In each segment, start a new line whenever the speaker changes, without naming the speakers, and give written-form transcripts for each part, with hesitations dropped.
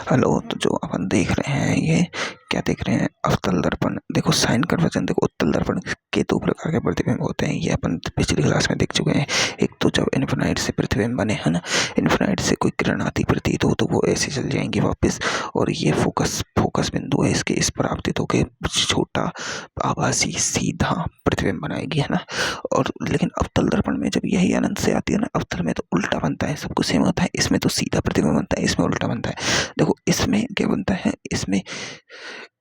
Hello. तो जो अपन देख रहे हैं ये क्या देख रहे हैं? अवतल दर्पण। देखो साइन कन्वर्जन, देखो उत्तल दर्पण के दो प्रकार के प्रतिबिंब होते हैं, ये अपन पिछली क्लास में देख चुके हैं। एक तो जब इन्फिनाइट से प्रतिबिंब बने, है ना, इन्फिनाइट से कोई किरण आती प्रतीत हो तो वो ऐसे चल जाएंगी वापस, और ये फोकस बिंदु है इसके, इस पर आपतित होकर छोटा आभासी सीधा प्रतिबिंब बनाएगी, है ना। और लेकिन अवतल दर्पण में जब यही अनंत से आती है ना, अवतल में तो उल्टा बनता है, सब कुछ सेम होता है, इसमें तो सीधा प्रतिबिंब बनता है, इसमें उल्टा बनता है। देखो इसमें क्या बनता है, इसमें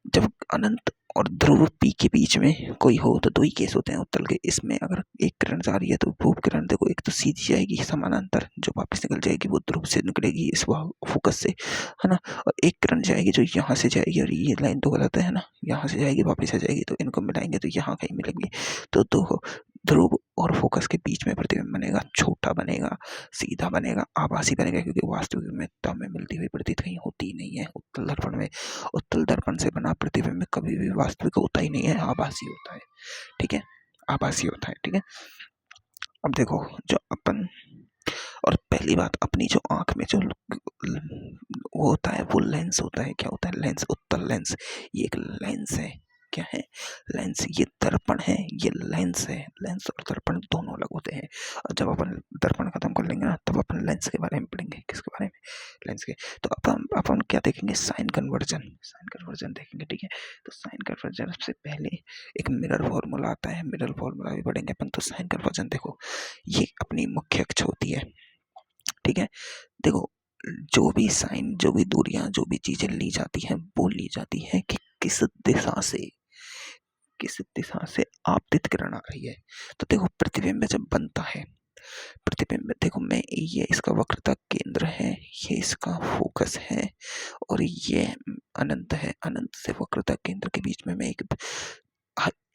जब अनंत और ध्रुव पी के बीच में कोई हो तो दो ही केस होते हैं उत्तल के। इसमें अगर एक किरण जा रही है तो वो किरण देखो, एक तो सीधी जाएगी समानांतर, जो वापस निकल जाएगी, वो ध्रुव से निकलेगी इस फोकस से, है ना। और एक किरण जाएगी जो यहाँ से जाएगी, और ये लाइन तो गलत है ना, यहाँ से जाएगी वापस आ जाएगी, तो इनको मिलाएंगे तो यहाँ कहीं मिलेंगे। तो दो ध्रुव और फोकस के बीच में प्रतिबिंब बनेगा, छोटा बनेगा, सीधा बनेगा, आभासी बनेगा, क्योंकि वास्तविकता में मिलती हुई प्रतीत कहीं होती ही नहीं है उत्तल दर्पण में। उत्तल दर्पण से बना प्रतिबिंब कभी भी वास्तविक होता ही नहीं है, आभासी होता है, ठीक है, आभासी होता है, ठीक है। अब देखो जो अपन, और पहली बात, अपनी जो आंख में जो वो होता है वो लेंस होता है। क्या होता है? लेंस, उत्तल लेंस। ये एक लेंस है। क्या है? लेंस। ये दर्पण है, ये लेंस है। लेंस और दर्पण दोनों अलग होते हैं। और जब अपन दर्पण खत्म कर लेंगे ना, तब अपन लेंस के बारे में पढ़ेंगे। किसके बारे में? लेंस के। तो अपन क्या देखेंगे? Sign conversion. साइन कन्वर्जन देखेंगे, ठीक है। तो साइन कन्वर्जन से पहले एक मिरर फॉर्मूला आता है, मिरर फॉर्मूला भी पढ़ेंगे अपन। तो साइन कन्वर्जन देखो, ये अपनी मुख्य अक्ष होती है, ठीक है। देखो जो भी साइन, जो भी दूरियां, जो भी चीजें ली जाती हैं, वो ली जाती है कि किस दिशा से आपतित किरण आ रही है। तो देखो प्रतिबिंब जब बनता है, प्रतिबिंब देखो, मैं ये इसका वक्रता केंद्र है, ये इसका फोकस है, और ये अनंत है। अनंत से वक्रता केंद्र के बीच में मैं एक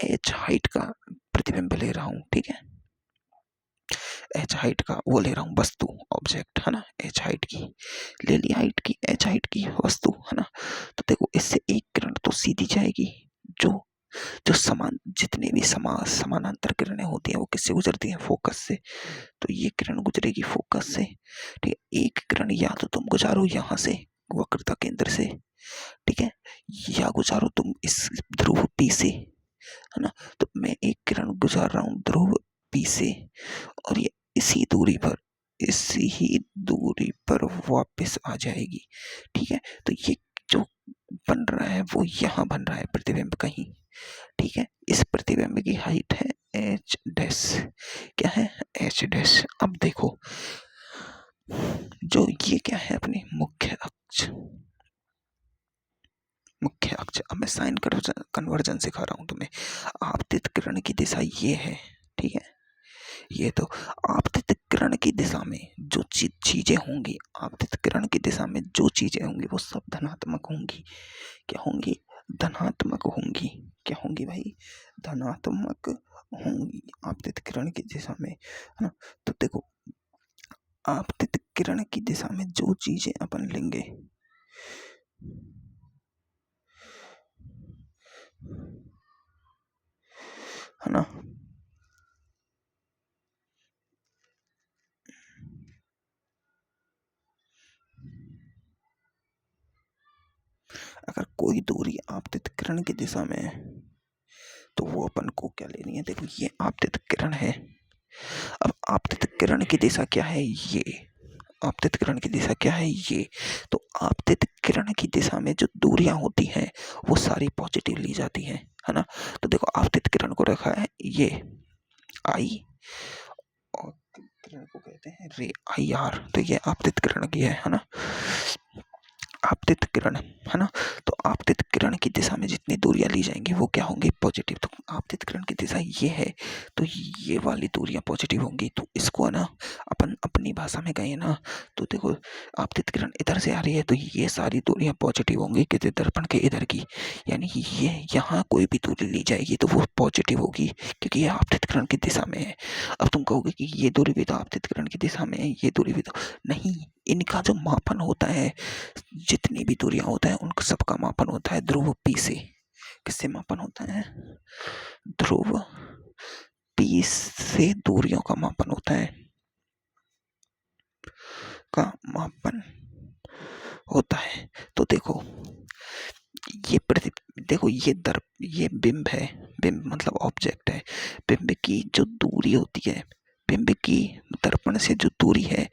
एच हाइट का प्रतिबिंब ले रहा हूं, ठीक है। एच हाइट का वो ले रहा हूँ, वस्तु, ऑब्जेक्ट, है ना। एच हाइट की ले ली, हाइट की, एच हाइट की वस्तु, है ना। तो देखो इससे एक किरण तो सीधी जाएगी, जो जो समान, जितने भी समानांतर किरणें होती हैं वो किससे गुजरती हैं? फोकस से। तो ये किरण गुजरेगी फोकस से, ठीक है। एक किरण या तो तुम गुजारो यहाँ से वक्रता केंद्र से, ठीक है, या गुजारो तुम इस ध्रुव पी से, है ना। तो मैं एक किरण गुजार रहा हूँ ध्रुव पी से, और ये इसी दूरी पर वापस आ जाएगी, ठीक है। तो ये जो बन रहा है वो यहाँ बन रहा है प्रतिबिंब कहीं, ठीक है। इस प्रतिबिंब की हाइट है एच डैश। क्या है? H dash. अब देखो जो ये क्या है? अपनी मुख्य अक्ष, मुख्य अक्ष। अब मैं साइन कन्वर्जन सिखा रहा हूं तुम्हें। आपतित किरण की दिशा ये है, ठीक है। ये तो आपतित किरण की दिशा में जो चीजें होंगी, आपतित किरण की दिशा में जो चीजें होंगी वो सब धनात्मक होंगी। क्या होंगी? धनात्मक होंगी। क्या होंगी भाई? धनात्मक होंगी आपतित किरण की दिशा में, है ना। तो देखो आपतित किरण की दिशा में जो चीजें अपन लेंगे, है ना, अगर कोई दूरी आपतित किरण की दिशा में है तो वो अपन को क्या लेनी है? देखो ये आपतित किरण है। अब आपतित किरण की दिशा क्या है? ये आपतित किरण की दिशा क्या है? ये तो आपतित किरण की दिशा में जो दूरियां होती हैं वो सारी पॉजिटिव ली जाती हैं, है ना। तो देखो आपतित किरण को रखा है ये आई, और किरण को कहते हैं रे, आई आर। तो ये आपतित किरण की है ना, आपतित किरण, है ना। तो आपतित किरण की दिशा में जितनी दूरियां ली जाएंगी वो क्या होंगी? पॉजिटिव। तो आपतित किरण की दिशा ये है, तो ये वाली दूरियां पॉजिटिव होंगी। तो इसको ना अपन अपनी भाषा में कहें ना, तो देखो आपतित किरण इधर से आ रही है तो ये सारी दूरियां पॉजिटिव होंगी, कि दर्पण के इधर की, यानी कि ये यहाँ कोई भी दूरी ली जाएगी तो वो पॉजिटिव होगी, क्योंकि ये आपतित किरण की दिशा में है। अब तुम कहोगे कि ये दूरी भी तो आपतित किरण की दिशा में है, ये दूरी भी तो नहीं। इनका जो मापन होता है, जितनी भी दूरियां होता है उनका सबका मापन होता है ध्रुव पी से। किससे मापन होता है? ध्रुव पी से दूरियों का मापन होता है, का मापन होता है। तो तो देखो ये देखो ये बिंब है। बिंब मतलब ऑब्जेक्ट है। बिंब की जो दूरी होती है, बिंब की दर्पण से जो दूरी है,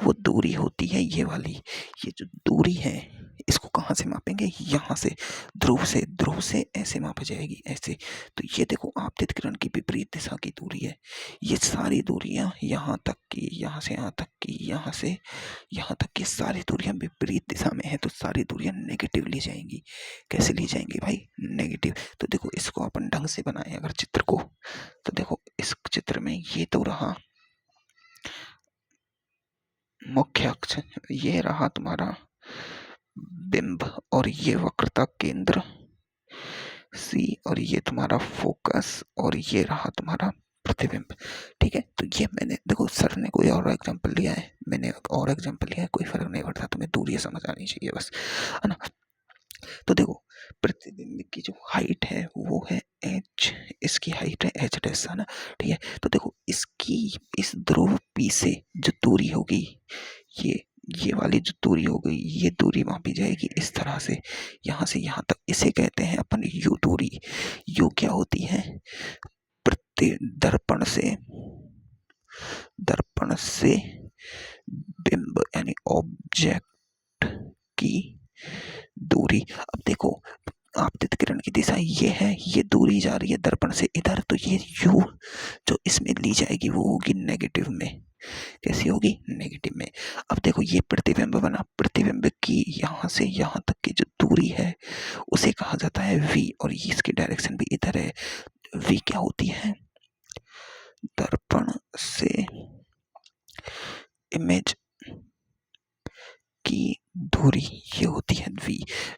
वो दूरी होती है ये वाली। ये जो दूरी है, इसको कहाँ से मापेंगे? यहाँ से, ध्रुव से ऐसे मापी जाएगी, ऐसे। तो ये देखो आपतित किरण की विपरीत दिशा की दूरी है। ये सारी दूरियां यहाँ तक की, यहाँ से यहाँ तक की, यहाँ से यहाँ तक की सारी दूरियां विपरीत दिशा में है, तो सारी दूरियां नेगेटिव ली जाएंगी। कैसे ली जाएंगी भाई? नेगेटिव। तो देखो इसको अपन ढंग से बनाए अगर चित्र को, तो देखो इस चित्र में ये तो रहा मुख्य अक्ष, ये रहा तुम्हारा बिंब, और ये वक्रता केंद्र सी, और ये तुम्हारा फोकस, और ये रहा तुम्हारा प्रतिबिंब। ठीक है, तो ये मैंने देखो सर ने कोई और एग्जांपल लिया है, मैंने और एग्जांपल लिया है, कोई फर्क नहीं पड़ता, तुम्हें दूरी समझ आनी चाहिए बस, है ना। तो देखो प्रतिबिंब की जो हाइट है वो है h, इसकी हाइट है h डैश, है ना। ठीक है, तो देखो इसकी इस ध्रुव P से जो दूरी होगी, ये वाली जो दूरी हो गई, ये दूरी मापी जाएगी इस तरह से, यहाँ से यहाँ तक। इसे कहते हैं अपन यू दूरी। यू क्या होती है? प्रति दर्पण से बिंब यानी ऑब्जेक्ट की दूरी। अब देखो आपतित किरण की दिशा ये है, ये दूरी जा रही है दर्पण से इधर, तो ये यू जो इसमें ली जाएगी वो होगी नेगेटिव में। कैसी होगी? नेगेटिव में। अब देखो ये प्रतिबिंब बना, प्रतिबिंब की यहाँ से यहाँ तक की जो दूरी है उसे कहा जाता है v, और इसकी डायरेक्शन भी इधर है। v क्या होती है? दर्पण से इमेज की दूरी, ये होती है v।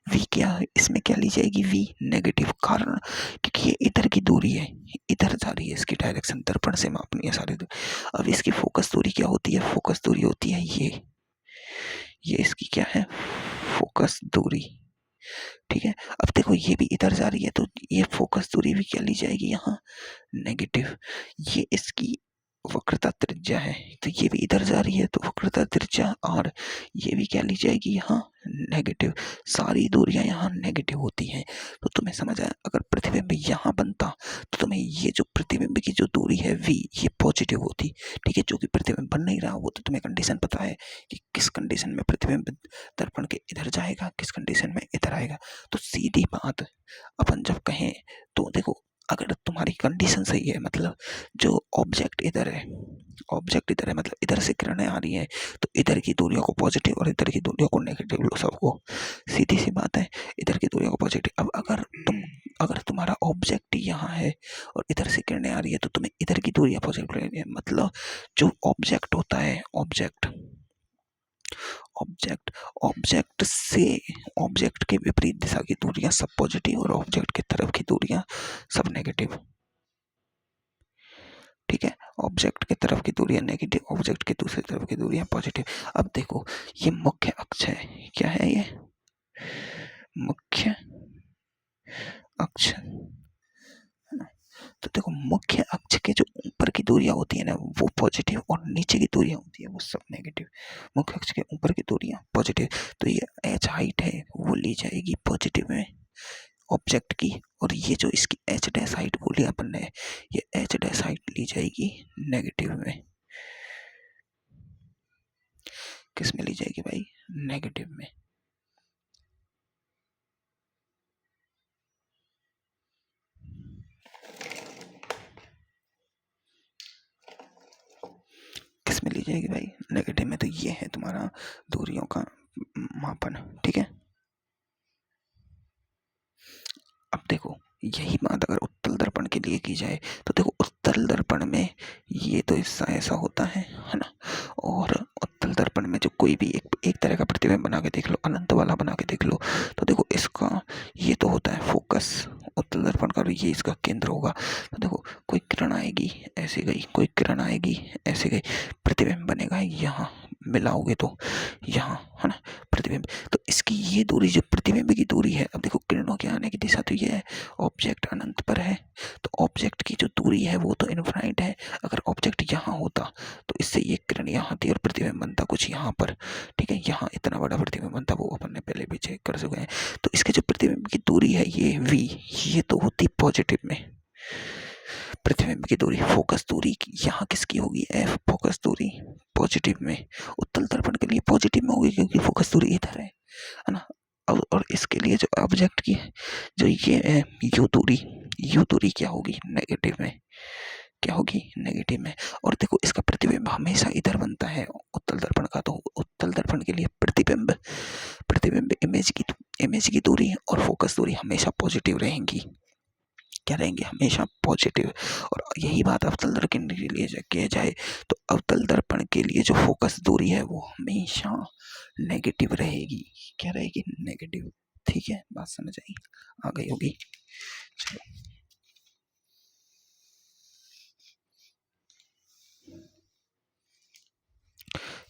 v क्या है? इसमें क्या ली जाएगी? v नेगेटिव, कारण क्योंकि ये इधर की दूरी है, इधर जा रही है, इसकी डायरेक्शन दर्पण से मापनी है सारी दूरी। अब इसकी फोकस दूरी क्या होती है? फोकस दूरी होती है ये इसकी क्या है? फोकस दूरी। ठीक है, अब देखो ये भी इधर जा रही है, तो ये फोकस दूरी भी क्या ली जाएगी यहाँ? नेगेटिव। ये इसकी वक्रता त्रिज्या है, तो ये भी इधर जा रही है, तो वक्रता त्रिज्या, और ये भी क्या ली जाएगी यहाँ? नेगेटिव। सारी दूरियां यहाँ नेगेटिव होती हैं। तो तुम्हें समझ आया? अगर प्रतिबिंब यहाँ बनता तो तुम्हें ये जो प्रतिबिंब की जो दूरी है v, ये पॉजिटिव होती। ठीक है, जो कि प्रतिबिंब बन नहीं रहा, वो तो तुम्हें कंडीशन पता है कि किस कंडीशन में प्रतिबिंब दर्पण के इधर जाएगा, किस कंडीशन में इधर आएगा। तो सीधी बात अपन जब कहें तो देखो, अगर तुम्हारी कंडीशन सही है, मतलब जो ऑब्जेक्ट इधर है, मतलब इधर से किरणें आ रही है, तो इधर की दूरियों को पॉजिटिव और इधर की दूरियों को नेगेटिव लो सबको। सीधी सी बात है, इधर की दूरियों को पॉजिटिव। अब अगर तुम्हारा ऑब्जेक्ट यहाँ है और इधर से किरणें आ रही है, तो तुम्हें इधर की दूरियां पॉजिटिव लेनी है। मतलब जो ऑब्जेक्ट होता है, ऑब्जेक्ट के विपरीत दिशा की दूरियां सब पॉजिटिव, और ऑब्जेक्ट की तरफ की दूरियां सब नेगेटिव। ठीक है, ऑब्जेक्ट की तरफ की दूरियां नेगेटिव, ऑब्जेक्ट की दूसरी तरफ की दूरियां पॉजिटिव। अब देखो ये मुख्य अक्ष है, क्या है ये? मुख्य अक्ष। तो देखो मुख्य अक्ष के जो ऊपर की दूरियां होती है ना, वो पॉजिटिव, और नीचे की दूरियां होती है वो सब नेगेटिव। मुख्य अक्ष के ऊपर की दूरियां पॉजिटिव, तो ये h हाइट है वो ली जाएगी पॉजिटिव में ऑब्जेक्ट की, और ये जो इसकी h डैश हाइट बोली अपन ने, ये h डैश हाइट ली जाएगी नेगेटिव में। किस में ली जाएगी भाई? नेगेटिव में। किस में ली जाएगी भाई? नेगेटिव में। तो ये है तुम्हारा दूरियों का मापन। ठीक है, अब देखो यही बात अगर उत्तल दर्पण के लिए की जाए, तो देखो उत्तल दर्पण में ये तो हिस्सा ऐसा होता है ना, और उत्तल दर्पण में जो कोई भी एक तरह का प्रतिबिंब बना के देख लो, अनंत वाला बना के देख लो, तो देखो इसका ये तो होता है फोकस उत्तल दर्पण का, ये इसका केंद्र होगा। तो देखो कोई किरण आएगी ऐसे गई, कोई किरण आएगी ऐसे गई, प्रतिबिंब बनेगा यहाँ, मिलाओगे तो यहाँ, है ना, प्रतिबिंब। तो इसकी ये दूरी जो प्रतिबिंब की दूरी है, अब देखो किरणों के आने की दिशा तो ये है, ऑब्जेक्ट अनंत पर है, तो ऑब्जेक्ट की जो दूरी है वो तो इनफाइनाइट है। अगर ऑब्जेक्ट यहाँ होता तो इससे ये किरण यहाँ थी और प्रतिबिंब बनता कुछ यहाँ पर, ठीक है, यहाँ इतना बड़ा प्रतिबिंब बनता, वो अपन ने पहले भी चेक कर चुके हैं। तो इसके जो प्रतिबिंब की दूरी है ये v, ये तो होती पॉजिटिव में, प्रतिबिंब की दूरी, फोकस दूरी यहाँ किसकी होगी, f, फोकस दूरी पॉजिटिव में, उत्तल दर्पण के लिए पॉजिटिव में होगी क्योंकि फोकस दूरी इधर है ना। और इसके लिए जो ऑब्जेक्ट की जो ये है यू दूरी क्या होगी, नेगेटिव में, क्या होगी, नेगेटिव में। और देखो इसका प्रतिबिंब हमेशा इधर बनता है उत्तल दर्पण का, तो उत्तल दर्पण के लिए प्रतिबिंब प्रतिबिंब इमेज की दूरी और फोकस दूरी हमेशा पॉजिटिव रहेंगी, क्या रहेंगे, हमेशा पॉजिटिव। और यही बात अवतल दर्पण के लिए किया जाए तो अवतल दर्पण के लिए जो फोकस दूरी है वो हमेशा नेगेटिव रहेगी, क्या रहेगी, नेगेटिव। ठीक है, बात समझ आई, आ गई होगी। चलो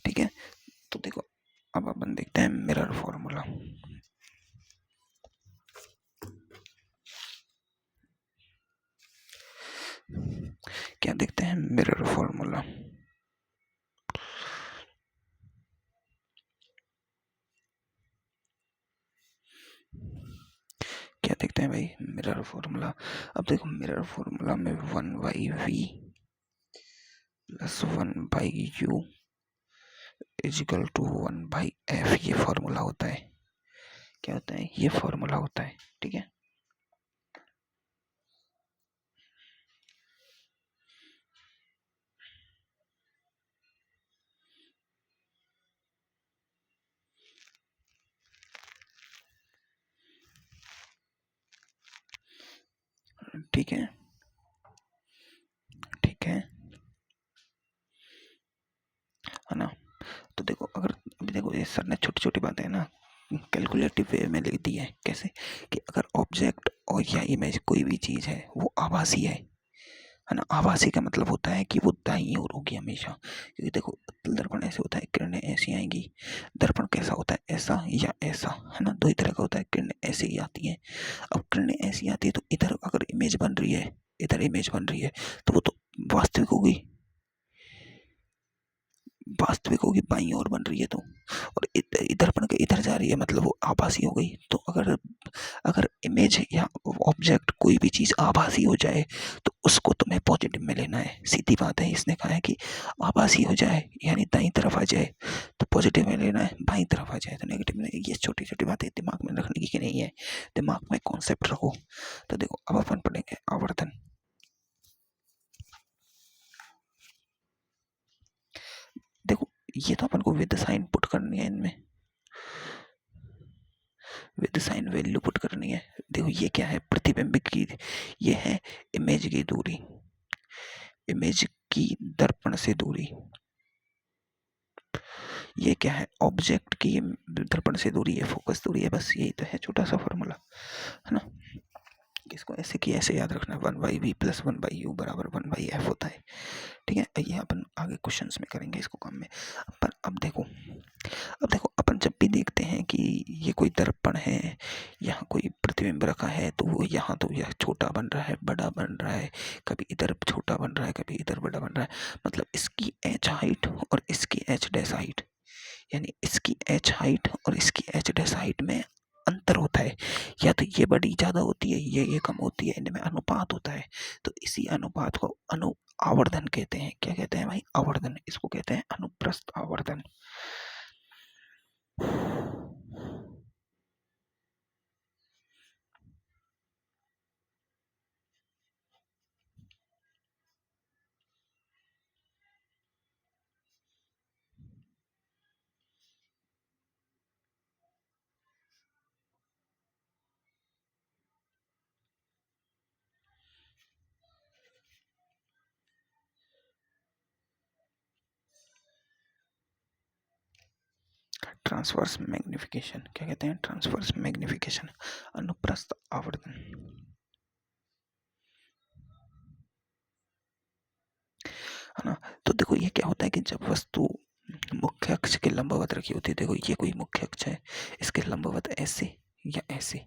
ठीक है, तो देखो अब अपन देखते हैं मिरर फॉर्मूला। क्या देखते हैं, मिरर फॉर्मूला। क्या देखते हैं भाई, मिरर फॉर्मूला। अब देखो मिरर फॉर्मूला में 1/v plus 1/u is equal to 1/f, ये फॉर्मूला होता है, क्या होता है, ये फॉर्मूला होता है, ठीक है। ठीक है, ठीक है ना। तो देखो अगर अभी देखो ये सर ने छोटी छोटी बातें ना कैलकुलेटिव वे में लिख दी है, कैसे कि अगर ऑब्जेक्ट और या इमेज कोई भी चीज है वो आभासी है ना। आभासी का मतलब होता है कि वो दाईं ओर होगी हमेशा, क्योंकि देखो उत्तल दर्पण ऐसे होता है, किरणें ऐसी आएंगी, दर्पण कैसा होता है, ऐसा या ऐसा, है ना, दो ही तरह का होता है, किरणें ऐसे ही आती हैं। अब किरणें ऐसी आती है तो इधर अगर इमेज बन रही है, इधर इमेज बन रही है तो वो तो वास्तविक होगी, वास्तविक होगी, बाईं ओर बन रही है तो, और इधर बन के इधर जा रही है मतलब वो आभासी हो गई। तो अगर अगर इमेज या ऑब्जेक्ट कोई भी चीज आभासी हो जाए तो उसको तुम्हें पॉजिटिव में लेना है, सीधी बात है। इसने कहा है कि आभासी हो जाए यानी दाईं तरफ आ जाए तो पॉजिटिव में लेना है, बाईं तरफ आ जाए तो नेगेटिव में। ये छोटी छोटी बातें दिमाग में रखने की नहीं है, दिमाग में कॉन्सेप्ट रखो। तो देखो अब अपन पढ़ेंगे आवर्धन। देखो ये तो अपन को विद साइन पुट करनी है, इनमें विद साइन वैल्यू पुट करनी है। देखो ये क्या है, प्रतिबिंब की, ये है इमेज की दूरी, इमेज की दर्पण से दूरी, ये क्या है, ऑब्जेक्ट की दर्पण से दूरी है, फोकस दूरी है। बस यही तो है छोटा सा फॉर्मूला, है ना। इसको ऐसे कि ऐसे याद रखना, 1/v प्लस 1/u बराबर 1/f होता है, ठीक है। ये अपन आगे क्वेश्चंस में करेंगे इसको काम में। पर अब देखो अपन जब भी देखते हैं कि ये कोई दर्पण है, यहाँ कोई प्रतिबिंब रखा है, तो वो यहाँ तो यह छोटा बन रहा है, बड़ा बन रहा है, कभी इधर छोटा बन रहा है, कभी इधर बड़ा बन रहा है। मतलब इसकी एच हाइट और इसकी एच डैश हाइट, यानी इसकी एच हाइट और इसकी एच डैश हाइट में अंतर होता है, या तो ये बड़ी ज्यादा होती है, ये कम होती है, इनमें अनुपात होता है। तो इसी अनुपात को आवर्धन कहते हैं। क्या कहते हैं भाई, आवर्धन, इसको कहते हैं अनुप्रस्थ आवर्धन। ट्रांसवर्स मैग्निफिकेशन, क्या कहते हैं, ट्रांसवर्स मैग्निफिकेशन, अनुप्रस्थ आवर्धन, है ना। तो देखो ये क्या होता है कि जब वस्तु मुख्य अक्ष के लंबवत रखी होती है। देखो ये कोई मुख्य अक्ष है, इसके लंबवत ऐसे या ऐसे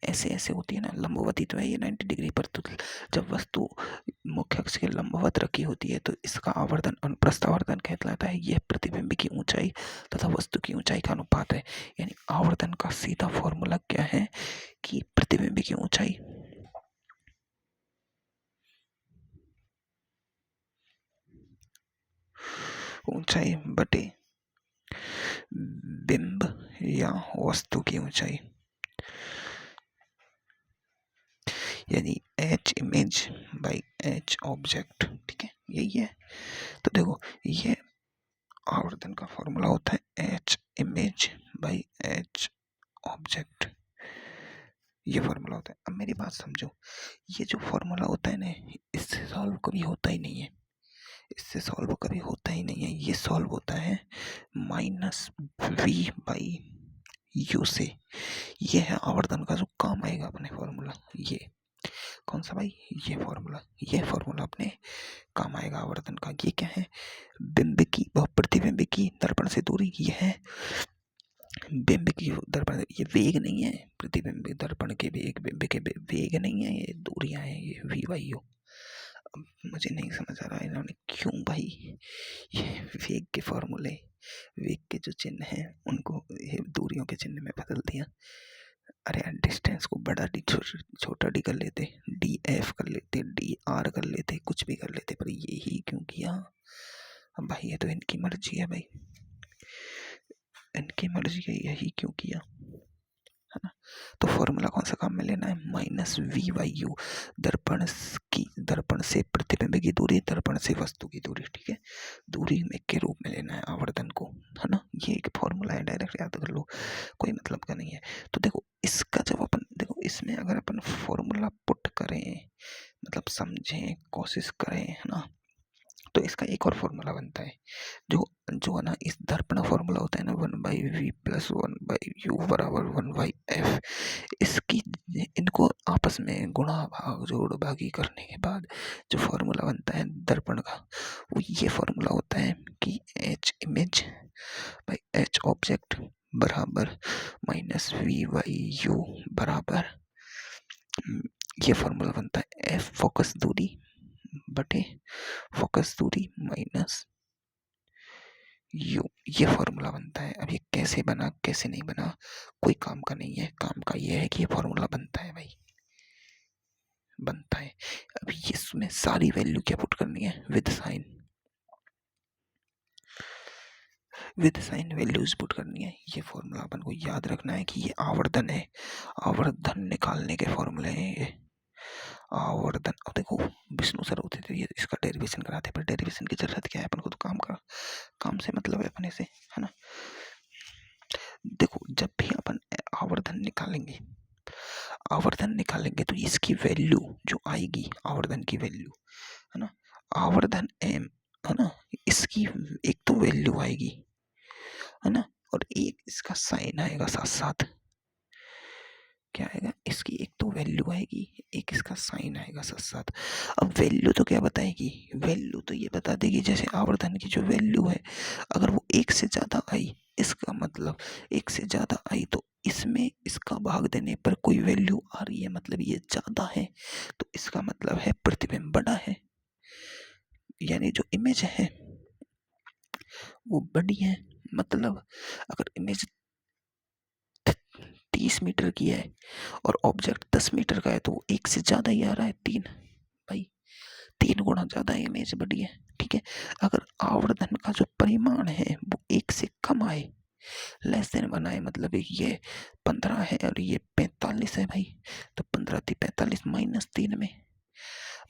ऐसे ऐसे होती है ना, लंबवती तो है ये 90 डिग्री पर। तो जब वस्तु मुख्य अक्ष के लंबवत रखी होती है तो इसका आवर्धन अनुप्रस्थ आवर्धन कहलाता है। यह प्रतिबिंब की ऊंचाई तथा वस्तु की ऊंचाई का अनुपात है। यानी आवर्धन का सीधा फॉर्मूला क्या है कि प्रतिबिंब की ऊंचाई बटे बिंब या वस्तु की ऊंचाई, यानी H image by H object. ठीक है, यही है। तो देखो ये आवर्धन का फॉर्मूला होता है H image by H object, ये फॉर्मूला होता है। अब मेरी बात समझो, ये जो फॉर्मूला होता है ना, इससे सॉल्व कभी होता ही नहीं है, इससे सॉल्व कभी होता ही नहीं है। ये सॉल्व होता है माइनस वी बाई यू से। ये है आवर्धन का जो काम आएगा अपने फॉर्मूला। ये कौन सा भाई? ये फॉर्मूला, ये फॉर्मूला अपने काम आएगा आवर्धन का। ये क्या है? बिंब की व प्रतिबिंब की दर्पण से दूरी। ये है बिंब की दर्पण, ये वेग नहीं है, प्रतिबिंब दर्पण के वेग, बिंब के वेग नहीं है, ये दूरियां हैं, ये वी बाई यू। मुझे नहीं समझ आ रहा है इन्होंने क्यों भाई ये वेग के फॉर्मूले, वेग के जो चिन्ह हैं उनको ये दूरियों के चिन्ह में बदल दिया। अरे यार डिस्टेंस को बड़ा डी छोटा डी कर लेते, डी एफ कर लेते, डी आर कर लेते, कुछ भी कर लेते, पर ये ही क्यों किया? अब भाई ये तो इनकी मर्जी है भाई, इनकी मर्जी है, यही क्यों किया, है ना। तो फॉर्मूला कौन सा काम में लेना है? माइनस वी बाई यू, दर्पण से प्रतिबिंब की दूरी, दर्पण से वस्तु की दूरी। ठीक है, दूरी में के रूप में लेना है आवर्धन को, है ना। ये एक फॉर्मूला है, डायरेक्ट याद कर लो, कोई मतलब का नहीं है। तो देखो इसका जब अपन देखो इसमें अगर अपन फॉर्मूला पुट करें, मतलब समझें, कोशिश करें, है ना, तो इसका एक और फॉर्मूला बनता है जो जो है ना, इस दर्पण फॉर्मूला होता है ना, 1/v प्लस 1/u बराबर 1/f। इसकी इनको आपस में गुणा भाग जोड़ भागी करने के बाद जो फॉर्मूला बनता है दर्पण का, वो ये फॉर्मूला होता है कि H image by H object बराबर माइनस वी बाई यू बराबर, ये फॉर्मूला बनता है एफ फोकस दूरी बटे फोकस दूरी माइनस यू, ये फॉर्मूला बनता है। अब ये कैसे बना कैसे नहीं बना कोई काम का नहीं है, काम का ये है कि ये फॉर्मूला बनता है भाई, बनता है। अब इसमें सारी वैल्यू क्या पुट करनी है? विद साइन वैल्यूज पुट करनी है। ये फॉर्मूला अपन को याद रखना है कि ये आवर्धन है, आवर्धन निकालने के फॉर्मूले हैं ये आवर्धन। अब देखो विष्णु सर होते थे ये इसका डेरिवेशन कराते, पर डेरिवेशन की जरूरत क्या है, अपन को तो काम से मतलब है अपने से, है ना। देखो जब भी अपन आवर्धन निकालेंगे तो इसकी वैल्यू जो आएगी, आवर्धन की वैल्यू, है ना, आवर्धन एम, है ना, इसकी एक तो वैल्यू आएगी, है ना, और एक इसका साइन आएगा साथ साथ। क्या आएगा? इसकी एक तो वैल्यू आएगी, एक इसका साइन आएगा साथ साथ। अब वैल्यू तो क्या बताएगी? वैल्यू तो ये बता देगी जैसे आवर्धन की जो वैल्यू है, अगर वो एक से ज्यादा आई, इसका मतलब एक से ज्यादा आई तो इसमें इसका भाग देने पर कोई वैल्यू आ रही है, मतलब ये ज्यादा है, तो इसका मतलब है प्रतिबिंब बड़ा है, यानी जो इमेज है वो बड़ी है। मतलब अगर इमेज 30 मीटर की है और ऑब्जेक्ट 10 मीटर का है तो वो एक से ज्यादा ही आ रहा है, 3 भाई, 3 गुना ज्यादा इमेज बड़ी है। ठीक है, अगर आवर्धन का जो परिमाण है वो एक से कम आए, लेस देन बनाए, मतलब ये 15 है और ये 45 है भाई, तो 15 थी 45 -3 में,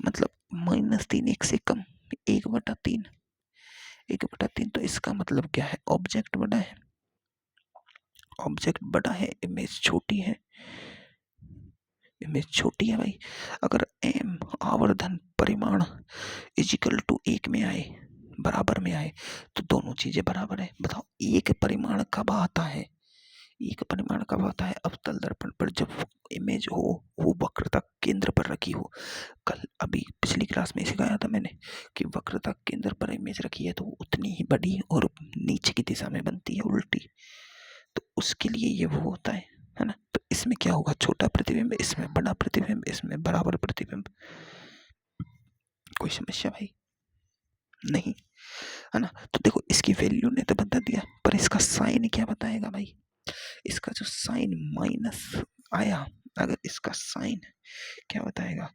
मतलब -3 एक से कम, 1/3, 1/3। तो इसका मतलब क्या है? ऑब्जेक्ट बड़ा है, ऑब्जेक्ट बड़ा है, इमेज छोटी है, इमेज छोटी है भाई। अगर एम आवर्धन परिमाण इजिकल टू 1 में आए, बराबर में आए, तो दोनों चीजें बराबर है। बताओ एक परिमाण कब आता है? एक परिमाण कब आता है? अवतल दर्पण पर, जब इमेज हो वो वक्रता केंद्र पर रखी हो। कल अभी पिछली क्लास में सिखाया था मैंने कि वक्रता केंद्र पर इमेज रखी है तो वो उतनी ही बड़ी और नीचे की दिशा में बनती है उल्टी, तो उसके लिए ये वो होता है ना। तो इसमें क्या होगा, छोटा प्रतिबिंब, इसमें बड़ा प्रतिबिंब, इसमें बराबर प्रतिबिंब। कोई समस्या भाई? नहीं, है ना। तो देखो इसकी वैल्यू ने तो बता दिया, पर इसका साइन क्या बताएगा भाई? इसका जो साइन माइनस आया, अगर इसका साइन क्या बताएगा?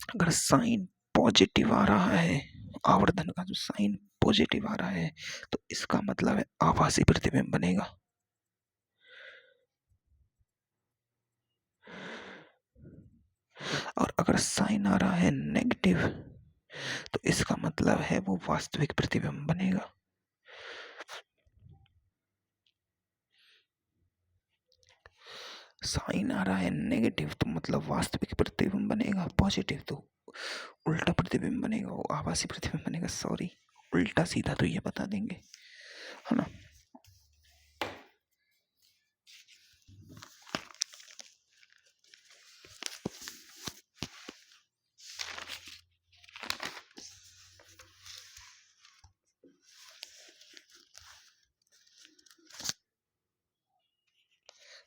अगर साइन पॉजिटिव आ रहा है, आवर्धन का जो साइन पॉजिटिव आ रहा है, तो इसका मतलब है आभासी प्रतिबिंब बनेगा। और अगर साइन आ रहा है नेगेटिव, तो इसका मतलब है वो वास्तविक प्रतिबिंब बनेगा। साइन आ रहा है नेगेटिव तो मतलब वास्तविक प्रतिबिंब बनेगा, पॉजिटिव तो उल्टा प्रतिबिंब बनेगा, वो आभासी प्रतिबिंब बनेगा। सॉरी, उल्टा सीधा तो ये बता देंगे, है ना।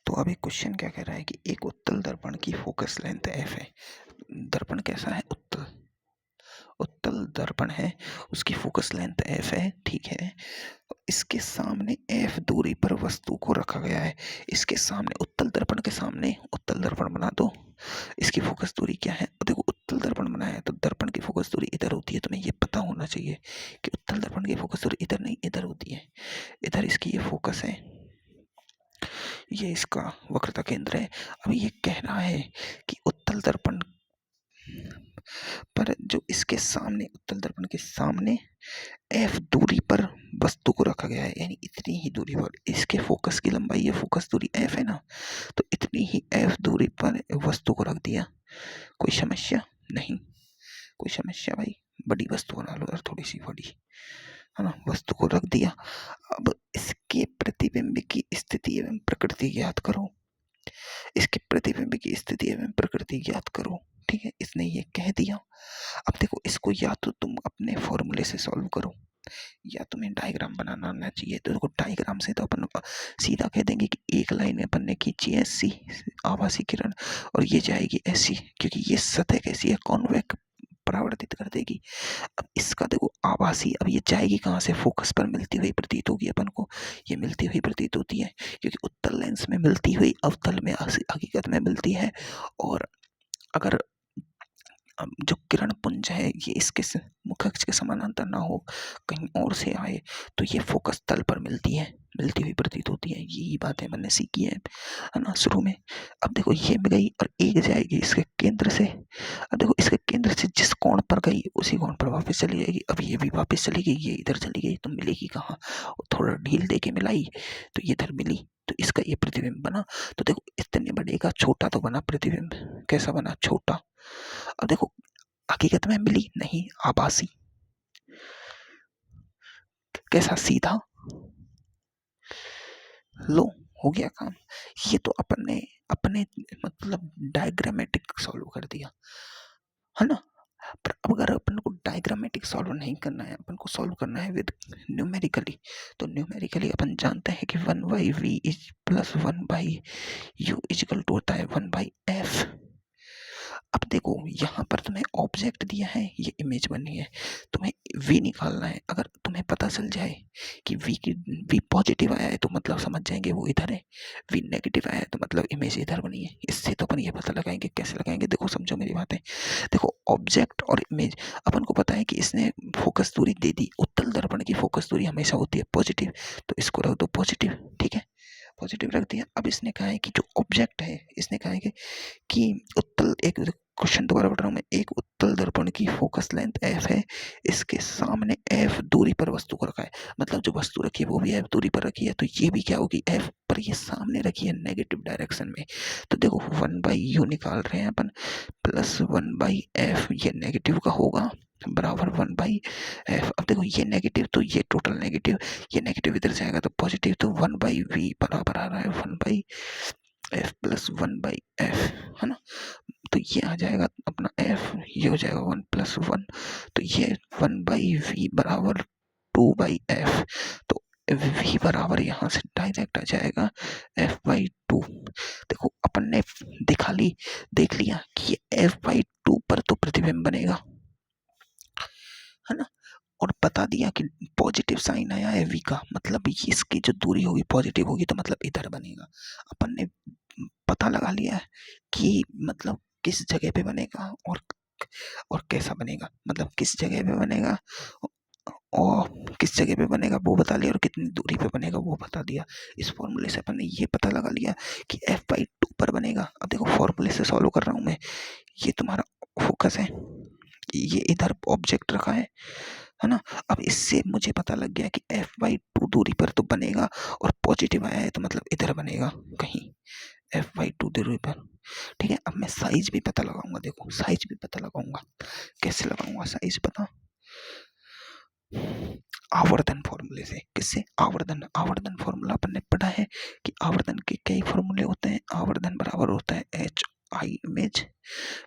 तो अभी क्वेश्चन क्या कह रहा है कि एक उत्तल दर्पण की फोकस लेंथ f है। दर्पण कैसा है? उत्तल, उत्तल दर्पण है, उसकी फोकस लेंथ f है, ठीक है। इसके सामने f दूरी पर वस्तु को रखा गया है। इसके सामने, उत्तल दर्पण के सामने उत्तल दर्पण बना दो, इसकी फोकस दूरी क्या है? देखो उत्तल दर्पण बनाया है तो दर्पण की फोकस दूरी इधर होती है, तुम्हें ये पता होना चाहिए कि उत्तल दर्पण की फोकस दूरी इधर नहीं इधर होती है। इधर इसकी ये फोकस है, ये इसका वक्रता केंद्र है। अभी ये कह रहा है कि उत्तल दर्पण पर जो इसके सामने, उत्तल दर्पण के सामने f दूरी पर वस्तु को रखा गया है, यानी इतनी ही दूरी पर इसके फोकस की लंबाई, ये फोकस दूरी f है ना, तो इतनी ही f दूरी पर वस्तु को रख दिया। कोई समस्या नहीं? कोई समस्या भाई? बड़ी वस्तु बना लो यार, थोड़ी सी बड़ी, है ना। वस्तु को रख दिया। अब इसके प्रतिबिंब की स्थिति एवं प्रकृति ज्ञात करो। इसके प्रतिबिंब की स्थिति एवं प्रकृति ज्ञात करो, ठीक है। इसने ये कह दिया। अब देखो इसको या तो तुम अपने फॉर्मूले से सॉल्व करो या तुम्हें डायग्राम बनाना आना चाहिए। तो देखो डायग्राम से तो अपन सीधा कह देंगे कि एक लाइन में अपन ने खींची है सी आभासी किरण और ये जाएगी ऐसी, क्योंकि ये सतह कैसी है, कॉन्वेक्स, परावर्तित कर देगी। अब इसका देखो आभासी, अब ये जाएगी कहाँ से? फोकस पर मिलती हुई प्रतीत होगी अपन को, ये मिलती हुई प्रतीत होती है, क्योंकि उत्तल लेंस में मिलती हुई अवतल में हकीकत में मिलती है। और अगर जो किरण पुंज है ये इसके मुख अक्ष के समानांतर ना हो, कहीं और से आए, तो ये फोकस तल पर मिलती है, मिलती हुई प्रतीत होती है। यही बातें मैंने सीखी है ना शुरू में। अब देखो ये में गई और एक जाएगी इसके केंद्र से। अब देखो इसके केंद्र से जिस कोण पर गई उसी कोण पर वापस चली जाएगी। अब ये भी वापस चली गई, ये इधर चली गई, तो मिलेगी कहाँ? थोड़ा ढील दे के मिलाई तो ये इधर मिली, तो इसका ये प्रतिबिंब बना। तो देखो इतने बड़े का छोटा तो बना प्रतिबिंब, कैसा बना? छोटा। अब देखो हकीकत में मिली नहीं, आभासी। कैसा? सीधा। लो, हो गया काम। ये तो अपन ने अपने मतलब डायग्रामेटिक सॉल्व कर दिया, है ना। पर अब अगर अपन को डायग्रामेटिक सॉल्व नहीं करना है, अपन को सॉल्व करना है विद न्यूमेरिकली, तो न्यूमेरिकली अपन जानते हैं कि 1/v is plus 1/u is equal to होता है 1/f। अब देखो यहाँ पर तुम्हें ऑब्जेक्ट दिया है, ये इमेज बनी है, तुम्हें v निकालना है। अगर तुम्हें पता चल जाए कि v पॉजिटिव आया है तो मतलब समझ जाएंगे वो इधर है, v नेगेटिव आया है तो मतलब इमेज इधर बनी है। इससे तो अपन ये पता लगाएंगे। कैसे लगाएंगे? देखो समझो मेरी बातें। देखो ऑब्जेक्ट और इमेज, अपन को पता है कि इसने फोकस दूरी दे दी, उत्तल दर्पण की फोकस दूरी हमेशा होती है पॉजिटिव, तो इसको रख दो पॉजिटिव, ठीक है, पॉजिटिव रख दिया। अब इसने कहा है कि जो ऑब्जेक्ट है, इसने कहा है कि उत्तल, एक क्वेश्चन दोबारा पढ़ रहा हूँ मैं, एक उत्तल दर्पण की फोकस लेंथ f है, इसके सामने f दूरी पर वस्तु को रखा है, मतलब जो वस्तु रखी है वो भी f दूरी पर रखी है, तो ये भी क्या होगी? f पर ये सामने रखी है नेगेटिव डायरेक्शन में। तो देखो 1/u निकाल रहे हैं अपन, प्लस 1/f, ये नेगेटिव का होगा, बराबर 1/f। अब देखो ये नेगेटिव तो ये टोटल नेगेटिव, ये नेगेटिव इधर जाएगा तो पॉजिटिव, तो 1/v बराबर आ रहा है 1/f प्लस प्लस 1/f, है ना। तो ये आ जाएगा अपना f, ये हो जाएगा 1 + 1, तो ये 1/v बराबर 2/f। तो v बराबर यहाँ से डायरेक्ट आ जाएगा f/2। देखो अपन ने देख लिया कि ये f/2 पर तो प्रतिबिंब बनेगा, है ना। और बता दिया कि पॉजिटिव साइन आया है v का, मतलब इसकी जो दूरी होगी पॉजिटिव होगी, तो मतलब इधर बनेगा। अपन ने पता लगा लिया है कि मतलब किस जगह पे बनेगा और कैसा बनेगा, मतलब किस जगह पे बनेगा और किस जगह पे बनेगा वो बता लिया, और कितनी दूरी पे बनेगा वो बता दिया। इस फॉर्मूले से अपन ने ये पता लगा लिया कि f/2 पर बनेगा। अब देखो फॉर्मूले से सॉल्व कर रहा हूं मैं, ये तुम्हारा फोकस है, ये इधर ऑब्जेक्ट रखा है ना। अब इससे मुझे पता लग गया कि f/2 दूरी पर तो बनेगा, और पॉजिटिव आया है तो मतलब इधर बनेगा कहीं f/2 दूरी पर। ठीक है, अब मैं साइज भी पता लगाऊंगा। देखो साइज भी पता लगाऊंगा, कैसे लगाऊंगा साइज पता, आवर्धन फॉर्मूले से। किससे? आवर्धन फॉर्मूला अपन ने पढ़ा है कि आवर्धन के कई फॉर्मूले होते हैं। आवर्धन बराबर होता है एच आई इमेज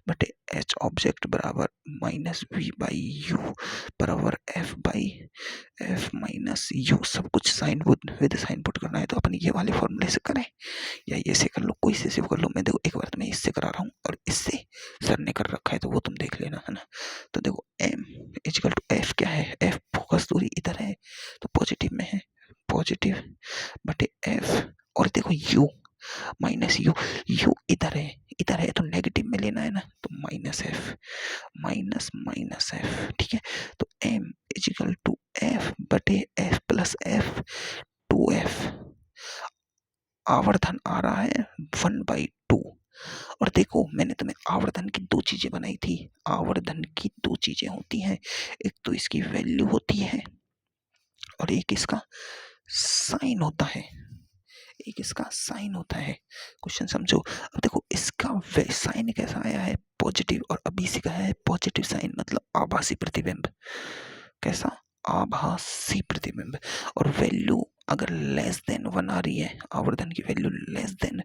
बटे एच ऑब्जेक्ट बराबर -v/u बराबर f/f माइनस यू। सब कुछ साइन विद साइन पुट करना है तो अपन ये वाले फॉर्मूले से करें या ये से कर लो, कोई से कर लो। मैं देखो एक बार तो मैं इससे करा रहा हूँ, और इससे सर ने कर रखा है तो वो तुम देख लेना, है ना। तो देखो m इक्वल टू f क्या है, f फोकस दूरी इधर है तो पॉजिटिव में है, पॉजिटिव बटे f, और देखो u माइनस यू इधर है तो नेगेटिव में लेना है ना, तो -f माइनस f। ठीक है, तो m इक्वल टू f बटे f प्लस f 2f। आवर्धन आ रहा है 1/2। और देखो मैंने तुम्हें आवर्धन की दो चीजें बनाई थी। आवर्धन की दो चीजें होती हैं, एक तो इसकी वैल्यू होती है और एक इसका साइन होता है, एक इसका साइन होता है। क्वेश्चन समझो। अब देखो इसका साइन कैसा आया है, पॉजिटिव, और अभी से कहा है पॉजिटिव साइन मतलब आभासी प्रतिबिंब। कैसा? आभासी प्रतिबिंब। और वैल्यू अगर लेस देन 1 आ रही है, आवर्धन की वैल्यू लेस देन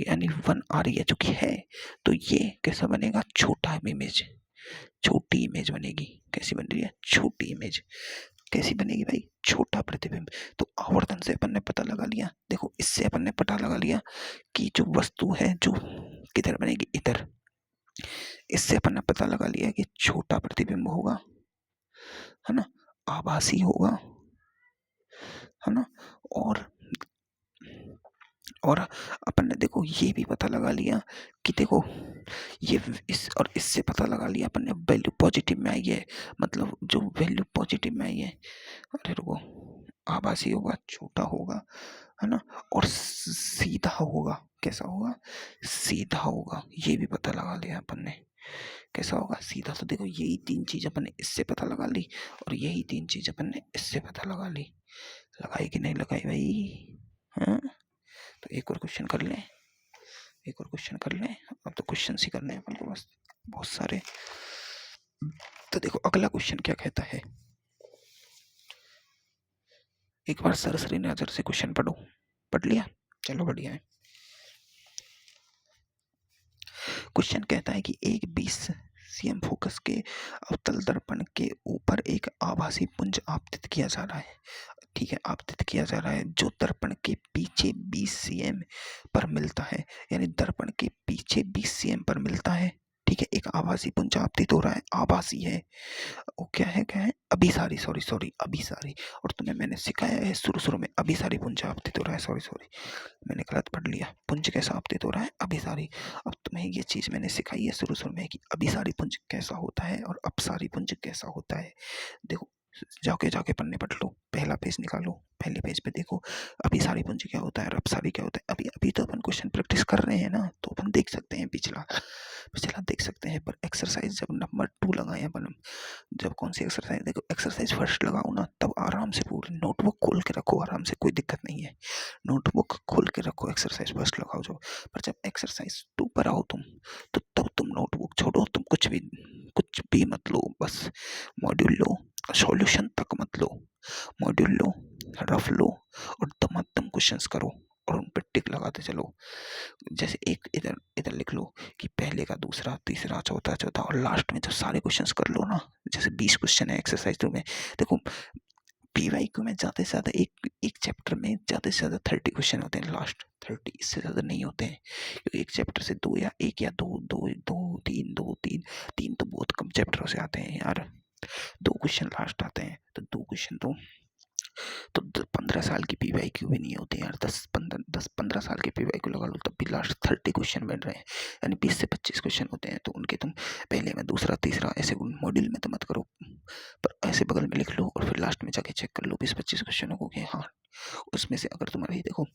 यानी 1 आ रही है, जो कि है, तो ये कैसा बनेगा, छोटा इमेज, छोटी इमेज बनेगी। कैसी बन रही है? छोटी इमेज। कैसी बनेगी भाई? छोटा प्रतिबिंब। तो आवर्धन से अपन ने पता लगा लिया, देखो इससे अपन ने पता लगा लिया कि जो वस्तु है जो किधर बनेगी, इधर। इससे अपन ने पता लगा लिया कि छोटा प्रतिबिंब होगा, है ना, आभासी होगा, है ना। और अपन ने देखो ये भी पता लगा लिया कि देखो ये इससे पता लगा लिया अपन ने वैल्यू पॉजिटिव में आई है, मतलब जो वैल्यू पॉजिटिव में आई है, अरे रुको, आभासी होगा, छोटा होगा, है ना, और सीधा होगा। कैसा होगा? सीधा होगा। ये भी पता लगा लिया अपन ने, कैसा होगा? सीधा। तो देखो यही तीन चीज अपन ने इससे पता लगा ली, और यही तीन चीज अपन ने इससे पता लगा ली। लगाई कि नहीं लगाई भाई? हाँ, तो एक और क्वेश्चन कर लें, एक और क्वेश्चन कर लें। अब तो क्वेश्चन ही करने हैं अपन को बस, बहुत सारे। तो देखो अगला क्वेश्चन क्या कहता है, एक बार सरसरी नजर से क्वेश्चन पढ़ो। पढ़ लिया? चलो बढ़िया है। क्वेश्चन कहता है कि एक 20 cm फोकस के अवतल दर्पण के ऊपर एक आभासी पुंज आपतित किया जा रहा है। ठीक है, आपतित किया जा रहा है जो दर्पण के पीछे 20 cm पर मिलता है, यानी दर्पण के पीछे 20 cm पर मिलता है। ठीक है, एक आभासी पुंज आपतित हो रहा है, आभासी है। वो क्या है अभिसारी, सॉरी अभिसारी। और तुम्हें मैंने सिखाया है शुरू में, अभिसारी पुंज आपतित हो रहा है, सॉरी मैंने गलत पढ़ लिया। पुंज कैसा आपतित हो रहा है? अभिसारी। अब तुम्हें ये चीज मैंने सिखाई है शुरू में कि अभिसारी पुंज कैसा होता है और अपसारी पुंज कैसा होता है। देखो जाके पन्ने पढ़ लो, पहला पेज निकालो, पहले पेज पे देखो अभिसारी पुंज क्या होता है और अपसारी क्या होता है। अभी तो अपन क्वेश्चन प्रैक्टिस कर रहे हैं ना, तो अपन देख सकते हैं पिछला देख सकते हैं। पर एक्सरसाइज जब नंबर 2 लगाए अपन, जब कौन सी एक्सरसाइज, देखो एक्सरसाइज फर्स्ट लगाओ ना, तब आराम से पूरी नोटबुक खोल के रखो, आराम से, कोई दिक्कत नहीं है। नोटबुक खोल के रखो, एक्सरसाइज फर्स्ट लगाओ जो। पर जब एक्सरसाइज 2 पर आओ तुम, तो तब तुम नोटबुक छोड़ो, तुम कुछ भी मत लो, बस मॉड्यूल लो, सॉल्यूशन तक मत लो, मॉड्यूल लो, रफ लो और दमादम क्वेश्चंस करो। और उन पे टिक लगाते चलो। जैसे एक इधर इधर लिख लो कि पहले का दूसरा, तीसरा, चौथा, चौथा, और लास्ट में जब सारे क्वेश्चंस कर लो ना, जैसे 20 क्वेश्चन है एक्सरसाइज 2 में। देखो पीवाईक्यू में ज़्यादा से ज़्यादा एक चैप्टर में ज़्यादा से ज़्यादा 30 क्वेश्चन होते हैं, लास्ट 30, इससे ज़्यादा नहीं होते हैं। क्योंकि एक चैप्टर से दो या एक या दो दो दो तीन, दो तीन, तीन तो बहुत कम चैप्टरों से आते हैं यार। 2 क्वेश्चन लास्ट आते हैं, तो 2 क्वेश्चन तो 15 साल की पीवाईक्यू भी नहीं होते यार। 10-15 साल के पीवाईक्यू लगा लो, तब भी लास्ट 30 क्वेश्चन बन रहे हैं, यानी 20 से 25 क्वेश्चन होते हैं। तो उनके तुम पहले में, दूसरा, तीसरा, ऐसे मॉड्यूल में तो मत करो, पर ऐसे बगल में लिख लो और फिर लास्ट में जाके चेक कर लो 20-25 क्वेश्चनों को कि हाँ, उसमें से अगर तुम्हारे, देखो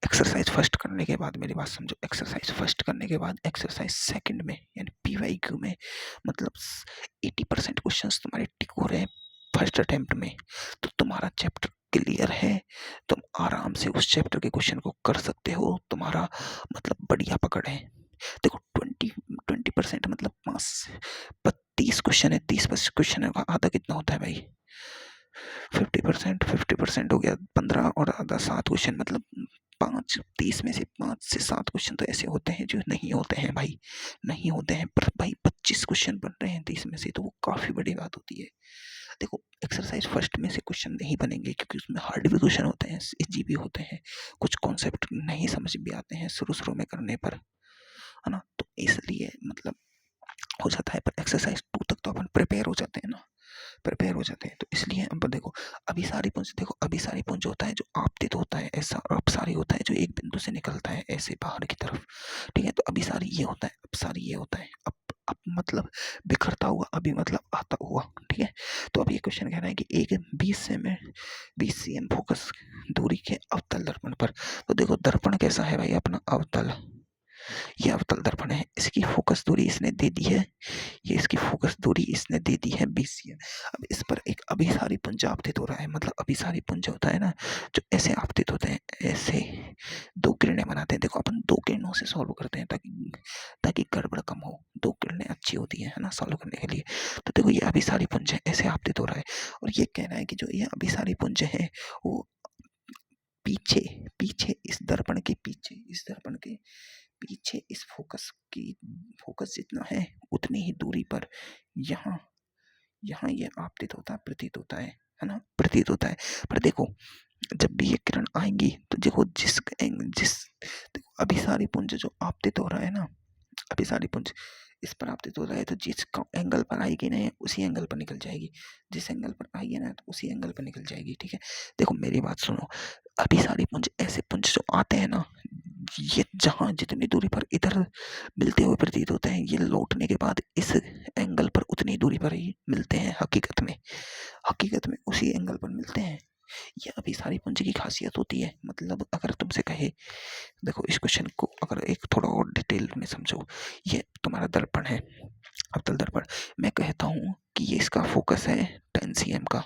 एक्सरसाइज फर्स्ट करने के बाद, मेरी बात समझो, एक्सरसाइज फर्स्ट करने के बाद एक्सरसाइज सेकंड में यानी पीवाईक्यू में मतलब 80% क्वेश्चंस तुम्हारे टिक हो रहे हैं फर्स्ट अटेम्प्ट में, तो तुम्हारा चैप्टर क्लियर है। तुम आराम से उस चैप्टर के क्वेश्चन को कर सकते हो, तुम्हारा मतलब बढ़िया पकड़ है। देखो 20% मतलब 30 क्वेश्चन है, 30 क्वेश्चन है, आधा कितना होता है भाई? 50% हो गया 15 और आधा 7 क्वेश्चन, मतलब 30 में से 5 से 7 क्वेश्चन तो ऐसे होते हैं जो नहीं होते हैं भाई, नहीं होते हैं। पर भाई 25 क्वेश्चन बन रहे हैं 30 में से, तो वो काफ़ी बड़ी बात होती है। देखो एक्सरसाइज फर्स्ट में से क्वेश्चन नहीं बनेंगे क्योंकि उसमें हार्ड भी क्वेश्चन होते हैं, इजी भी होते हैं, कुछ कॉन्सेप्ट नहीं समझ भी आते हैं शुरू शुरू में करने पर, है ना। तो इसलिए मतलब हो जाता है, पर एक्सरसाइज 2 तक तो अपन प्रिपेयर हो जाते हैं ना, प्रिपेयर हो जाते हैं। तो इसलिए अब देखो अभिसारी पुंज, देखो अभिसारी पुंज होता है जो आपतित होता है ऐसा, और अपसारी होता है जो एक बिंदु से निकलता है ऐसे बाहर की तरफ, ठीक है। तो अभिसारी ये होता है, अपसारी ये होता है। अब मतलब बिखरता हुआ, अभी मतलब आता हुआ, ठीक है। तो अब ये क्वेश्चन कह रहा है कि एक 20 cm फोकस दूरी के अवतल दर्पण पर, तो देखो दर्पण कैसा है भाई अपना, अवतल, ये अवतल दर्पण है, इसकी फोकस दूरी इसने दे दी है, ये इसकी फोकस दूरी इसने दे दी है 20 cm। अब इस पर एक अभिसारी पुंज आपतित हो रहा है, मतलब अभिसारी पुंज होता है ना जो ऐसे आपतित होते हैं, ऐसे 2 किरणें बनाते हैं। देखो अपन 2 किरणों से सॉल्व करते हैं ताकि ताकि गड़बड़ कम हो, 2 किरणें अच्छी होती है ना सॉल्व करने के लिए। तो देखो ये अभिसारी पुंज है, ऐसे आपतित हो रहा है, और ये कहना है कि जो ये अभिसारी पुंज है वो पीछे पीछे इस दर्पण के पीछे, इस दर्पण के पीछे इस फोकस जितना है उतनी ही दूरी पर यहाँ यहाँ ये आपतित होता है, प्रतीत होता है ना, प्रतीत होता है। पर देखो जब भी ये किरण आएंगी तो देखो जिस देखो अभिसारी पुंज जो आपतित हो रहा है ना, अभिसारी पुंज इस पर आपतित हो रहा है, तो जिस एंगल पर आएगी ना उसी एंगल पर निकल जाएगी, जिस एंगल पर आएगी ना तो उसी एंगल पर निकल जाएगी, ठीक है। देखो मेरी बात सुनो, अभिसारी पुंज ऐसे पुंज जो आते हैं ना, ये जहाँ जितनी दूरी पर इधर मिलते हुए प्रतीत होते हैं, ये लौटने के बाद इस एंगल पर उतनी दूरी पर ही मिलते हैं हकीकत में उसी एंगल पर मिलते हैं। ये अभिसारी पुंज की खासियत होती है। मतलब अगर तुमसे कहे, देखो इस क्वेश्चन को अगर एक थोड़ा और डिटेल में समझो, ये तुम्हारा दर्पण है, अवतल दर्पण, मैं कहता हूँ कि ये इसका फोकस है 10 cm का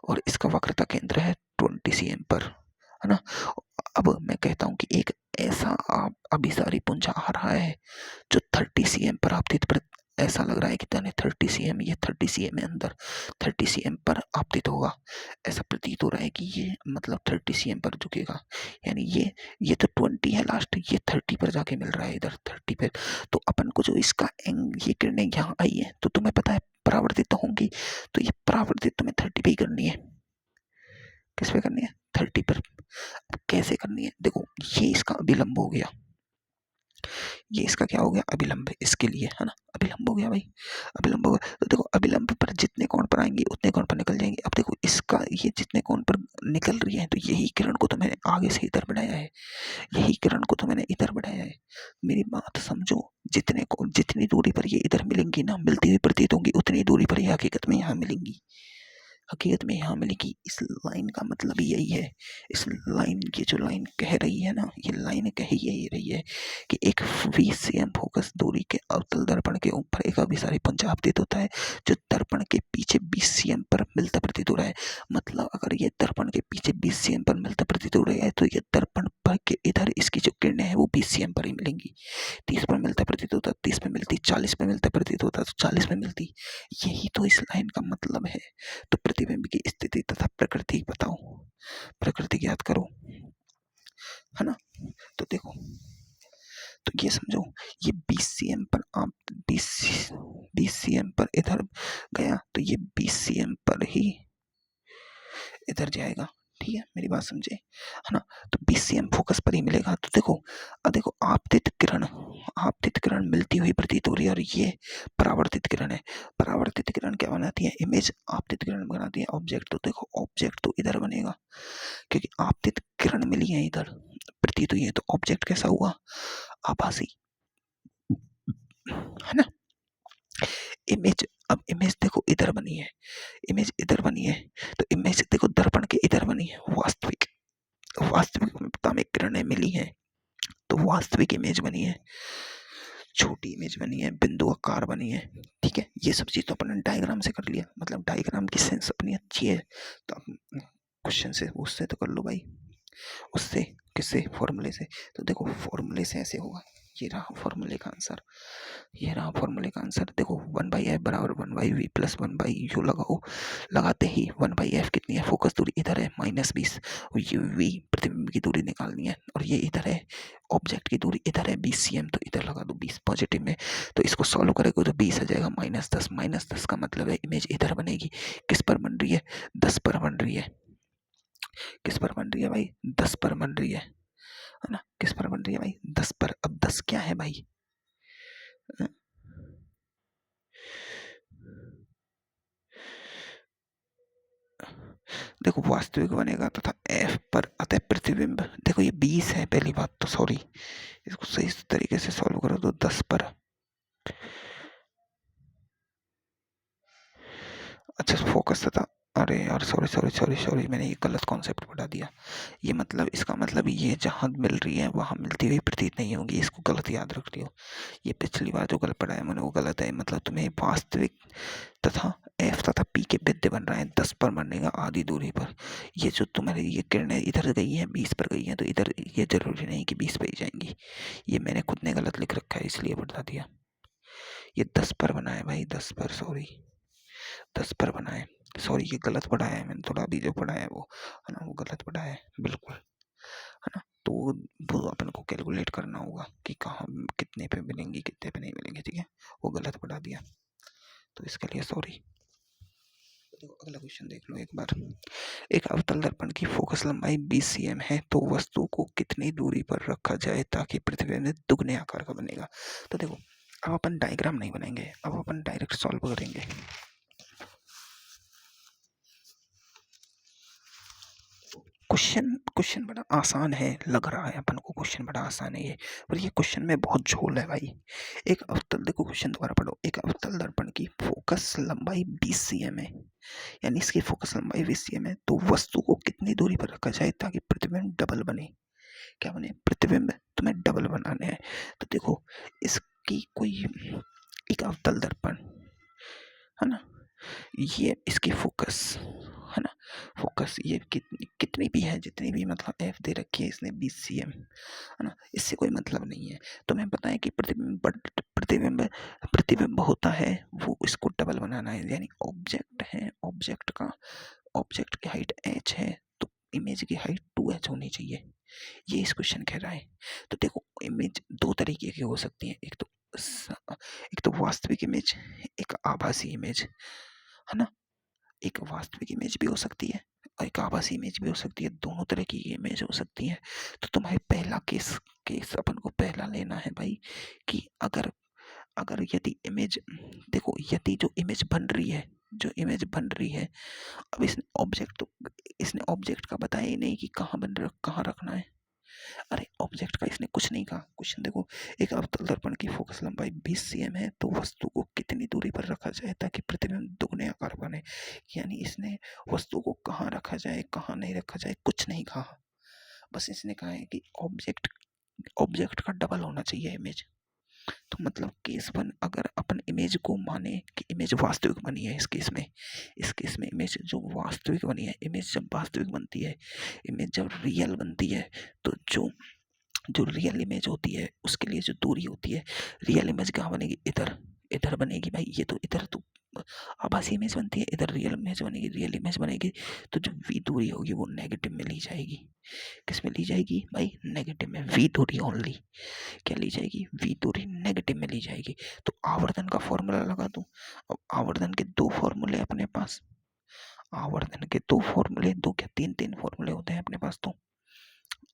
और इसका वक्रता केंद्र है 20 cm पर, है ना। अब मैं कहता हूँ कि एक ऐसा अभिसारी पुंज आ रहा है जो 30 cm पर आपतित, पर ऐसा लग रहा है कि 30 cm, ये 30 cm है अंदर, 30 cm पर आपतित होगा, ऐसा प्रतीत हो रहा है कि ये मतलब 30 cm पर झुकेगा, यानी ये तो 20 है लास्ट, ये 30 पर जाके मिल रहा है इधर 30 पे। तो अपन को जो इसका ये किरणें यहाँ आई है तो तुम्हें पता है परावर्तित तो होंगी, तो ये परावर्तित तुम्हें 30 पे ही करनी है। किस पे करनी है? 30 पर। अब कैसे करनी है? देखो ये इसका अभिलंब हो गया, ये इसका क्या हो गया? अभिलंब, इसके लिए, है ना, अभिलंब हो गया भाई, अभिलंब हो गया। तो देखो अभिलंब पर जितने कोण पर आएंगे उतने कोण पर निकल जाएंगे। अब देखो इसका ये जितने कोण पर निकल रही है, तो यही किरण को तो मैंने आगे से इधर बढ़ाया है, यही किरण को तो मैंने इधर बढ़ाया है। मेरी बात समझो, जितनी दूरी पर ये इधर मिलेंगी ना, मिलती हुई प्रतीत होंगी, उतनी दूरी पर ये हकीकत में यहाँ मिलेंगी, हकीकत में यहाँ मिलेगी। इस लाइन का मतलब यही है, इस लाइन की जो लाइन कह रही है ना, ये लाइन कह यही रही है कि एक 20 cm फोकस दूरी के अवतल दर्पण के ऊपर एक अभिसारी पुंज आपतित होता है जो दर्पण के पीछे 20 cm पर मिलता प्रतीत हो रहा है। मतलब अगर ये दर्पण के पीछे 20 cm पर मिलता प्रतीत हो रहा है, तो ये दर्पण पर के इधर इसकी जो किरणें हैं वो 20 cm पर ही मिलेंगी। 30 पर मिलता प्रतीत होता 30 पे मिलती, 40 पे मिलता प्रतीत होता तो 40 पे मिलती। यही तो इस लाइन का मतलब है। तो प्रतिबिंब की स्थिति तथा प्रकृति बताओ, प्रकृति ज्ञात करो। है ना। तो देखो, तो ये समझो, ये 20 cm पर आप 20 cm पर इधर गया तो ये 20 cm पर ही इधर जाएगा। ठीक है, मेरी बात समझे, है ना। तो 20 cm फोकस पर ही मिलेगा। तो देखो, अब देखो, आपतित किरण मिलती हुई प्रतीत हो रही है और ये परावर्तित किरण है। परावर्तित किरण क्या बनाती है? इमेज। आपतित किरण बनाती है ऑब्जेक्ट। तो देखो, ऑब्जेक्ट तो इधर बनेगा क्योंकि आपतित किरण मिली है इधर, प्रतीत हुई है, तो ऑब्जेक्ट कैसा हुआ? आभासी, है ना। इमेज, अब इमेज देखो इधर बनी है, इमेज इधर बनी है, तो इमेज देखो दर्पण के इधर बनी है। वास्तविकता में किरणें मिली हैं तो वास्तविक इमेज बनी है, छोटी इमेज बनी है, बिंदु आकार बनी है। ठीक है, ये सब चीज तो अपन डायग्राम से कर लिया, मतलब डायग्राम की सेंस अपनी अच्छी है। तो क्वेश्चन से उससे तो कर लो भाई, उससे किससे? फॉर्मूले से। तो देखो, फॉर्मूले से ऐसे होगा, ये रहा फॉर्मूले का आंसर, ये रहा फॉर्मूले का आंसर। देखो, 1/f बराबर 1/v प्लस 1/u लगाओ। लगाते ही 1/f कितनी है? फोकस दूरी इधर है -20, और ये v प्रतिबिंब की दूरी निकालनी है, और ये इधर है ऑब्जेक्ट की दूरी, इधर है 20 cm, तो इधर लगा दो 20 पॉजिटिव में। तो इसको सॉल्व करेगा तो 20 आ जाएगा -10। -10 का मतलब है इमेज इधर बनेगी। किस पर बन रही है? 10 पर बन रही है। किस पर बन रही है भाई? 10 पर बन रही है ना। किस पर बन रही है भाई? 10 पर। अब 10 क्या है भाई? देखो, वास्तविक बनेगा तथा एफ पर अतः प्रतिबिंब। देखो, ये 20 है पहली बात तो, सॉरी, इसको सही तरीके से सॉल्व करो तो 10 पर, अच्छा फोकस था। अरे यार, सॉरी सॉरी सॉरी सॉरी, मैंने ये गलत कॉन्सेप्ट पढ़ा दिया। ये मतलब, इसका मतलब ये जहां मिल रही है वहां मिलती हुई प्रतीत नहीं होगी, इसको गलत याद रख लियो। ये पिछली बार जो गलत पढ़ा है मैंने वो गलत है। मतलब तुम्हें वास्तविक तथा एफ तथा पी के विद्य बन रहा है 10 पर बनेगा आधी दूरी पर। ये जो तुम्हारी ये किरणें इधर गई हैं 20 पर गई हैं, तो इधर ये जरूरी नहीं कि 20 पर ही जाएंगी। ये मैंने खुद ने गलत लिख रखा है इसलिए बता दिया। ये 10 पर बना है भाई, 10 पर, सॉरी, 10 पर बना है। सॉरी, ये गलत पढ़ा है मैंने, थोड़ा अभी जो पढ़ा है वो, है ना, वो गलत पढ़ा है बिल्कुल, है ना। तो वो अपन को कैलकुलेट करना होगा कि कहाँ कितने पे मिलेंगी, कितने पे नहीं मिलेंगे। ठीक है, वो गलत पढ़ा दिया, तो इसके लिए सॉरी। तो अगला क्वेश्चन देख लो एक बार। एक अवतल दर्पण की फोकस लंबाई 20 cm है, तो वस्तु को कितनी दूरी पर रखा जाए ताकि प्रतिबिंब दुगने आकार का बनेगा? तो देखो, अब अपन डायग्राम नहीं बनाएंगे, अब अपन डायरेक्ट सॉल्व करेंगे। क्वेश्चन बड़ा आसान है, लग रहा है अपन को क्वेश्चन बड़ा आसान है ये, पर ये क्वेश्चन में बहुत झोल है भाई। एक अवतल, देखो क्वेश्चन दोबारा पढ़ो। एक अवतल दर्पण की फोकस लंबाई 20 cm है, यानी इसकी फोकस लंबाई 20 cm है, तो वस्तु को कितनी दूरी पर रखा जाए ताकि प्रतिबिंब डबल बने? क्या बने? प्रतिबिंब तुम्हें डबल बनाने हैं। तो देखो, इसकी कोई एक अवतल दर्पण, है ना, ये इसकी फोकस, है ना, फोकस ये कितनी भी है, जितनी भी मतलब एफ दे रखी है इसने 20 cm, है ना, इससे कोई मतलब नहीं है। तुम्हें पता है कि प्रतिबिंब प्रतिबिंब होता है, वो इसको डबल बनाना है, यानी ऑब्जेक्ट है, ऑब्जेक्ट की हाइट h है, तो इमेज की हाइट 2h होनी चाहिए, ये इस क्वेश्चन कह रहा है। तो देखो, इमेज दो तरीके की हो सकती है, एक तो वास्तविक इमेज, एक आभासी इमेज, है ना। एक वास्तविक इमेज भी हो सकती है और एक आभासी इमेज भी हो सकती है, दोनों तरह की इमेज हो सकती है। तो तुम्हें पहला केस अपन को पहला लेना है भाई, कि अगर अगर यदि इमेज, देखो, यदि जो इमेज बन रही है, जो इमेज बन रही है, अब इसने ऑब्जेक्ट का बताया ही नहीं कि कहाँ रखना है। अरे, ऑब्जेक्ट का इसने कुछ नहीं कहा। क्वेश्चन देखो, एक अवतल दर्पण की फोकस लंबाई 20 cm है, तो वस्तु को कितनी दूरी पर रखा जाए ताकि प्रतिबिंब दुगने आकार बने? यानी इसने वस्तु को कहाँ रखा जाए, कहाँ नहीं रखा जाए, कुछ नहीं कहा। बस इसने कहा है कि ऑब्जेक्ट का डबल होना चाहिए इमेज। तो मतलब केस वन, अगर अपन इमेज को माने कि इमेज वास्तविक बनी है, इस केस में इमेज जो वास्तविक बनी है, इमेज जब वास्तविक बनती है, इमेज जब रियल बनती है, तो जो जो रियल इमेज होती है उसके लिए जो दूरी होती है, रियल इमेज कहाँ बनेगी? इधर, इधर बनेगी भाई। ये तो इधर तो आभासी इमेज बनती है, इधर रियल इमेज बनेगी, रियल इमेज बनेगी तो जो v दूरी होगी वो नेगेटिव में ली जाएगी। किस में ली जाएगी भाई? नेगेटिव में। v दूरी ओनली क्या ली जाएगी? v दूरी नेगेटिव में ली जाएगी। तो आवर्धन का फॉर्मूला लगा दूं। अब आवर्धन के दो फॉर्मूले अपने पास, आवर्धन के दो फॉर्मूले, दो क्या तीन तीन फॉर्मूले होते हैं अपने पास। तो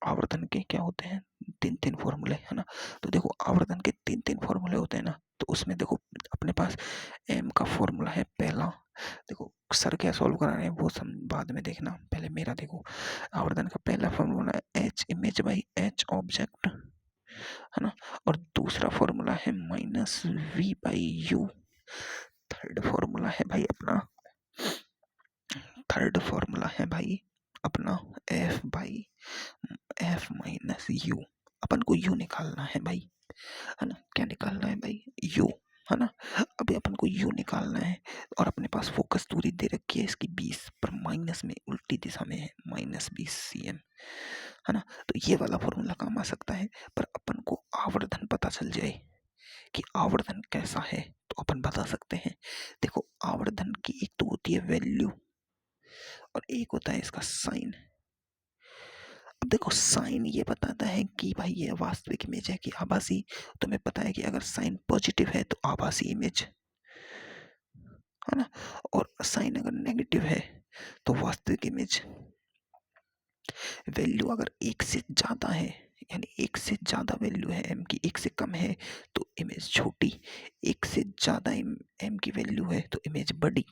आवर्धन के क्या होते हैं? तीन तीन फॉर्मूले, है ना। तो देखो आवर्धन के तीन तीन फॉर्मूले होते हैं ना, तो उसमें देखो अपने पास m का फॉर्मूला है पहला। देखो सर क्या सॉल्व करा रहे हैं वो सब बाद में देखना, पहले मेरा देखो। आवर्धन का पहला फॉर्मूला है h image by h object, है ना। और दूसरा फॉर्मूला है minus v by u। Third formula है भाई अपना, थर्ड फॉर्मूला है भाई अपना f by f minus u। अपन को u निकालना है भाई, है ना। क्या निकालना है भाई? u, है ना। अभी अपन को u निकालना है और अपने पास फोकस दूरी दे रखी है इसकी 20 पर, माइनस में उल्टी दिशा में है, -20 cm, है ना। तो ये वाला फॉर्मूला काम आ सकता है। पर अपन को आवर्धन पता चल जाए कि आवर्धन कैसा है तो अपन बता सकते हैं। देखो आवर्धन की एक तो होती है वैल्यू और एक होता है इसका साइन। अब देखो साइन ये बताता है कि भाई ये वास्तविक इमेज है कि आभासी। तुम्हें पता है कि अगर साइन पॉजिटिव है तो आभासी इमेज, है ना। और साइन अगर नेगेटिव है तो वास्तविक इमेज। वैल्यू अगर एक से ज्यादा है, यानी एक से ज्यादा वैल्यू है m की, एक से कम है तो इमेज छोटी, एक से ज्यादा m की वैल्यू है तो इमेज बड़ी,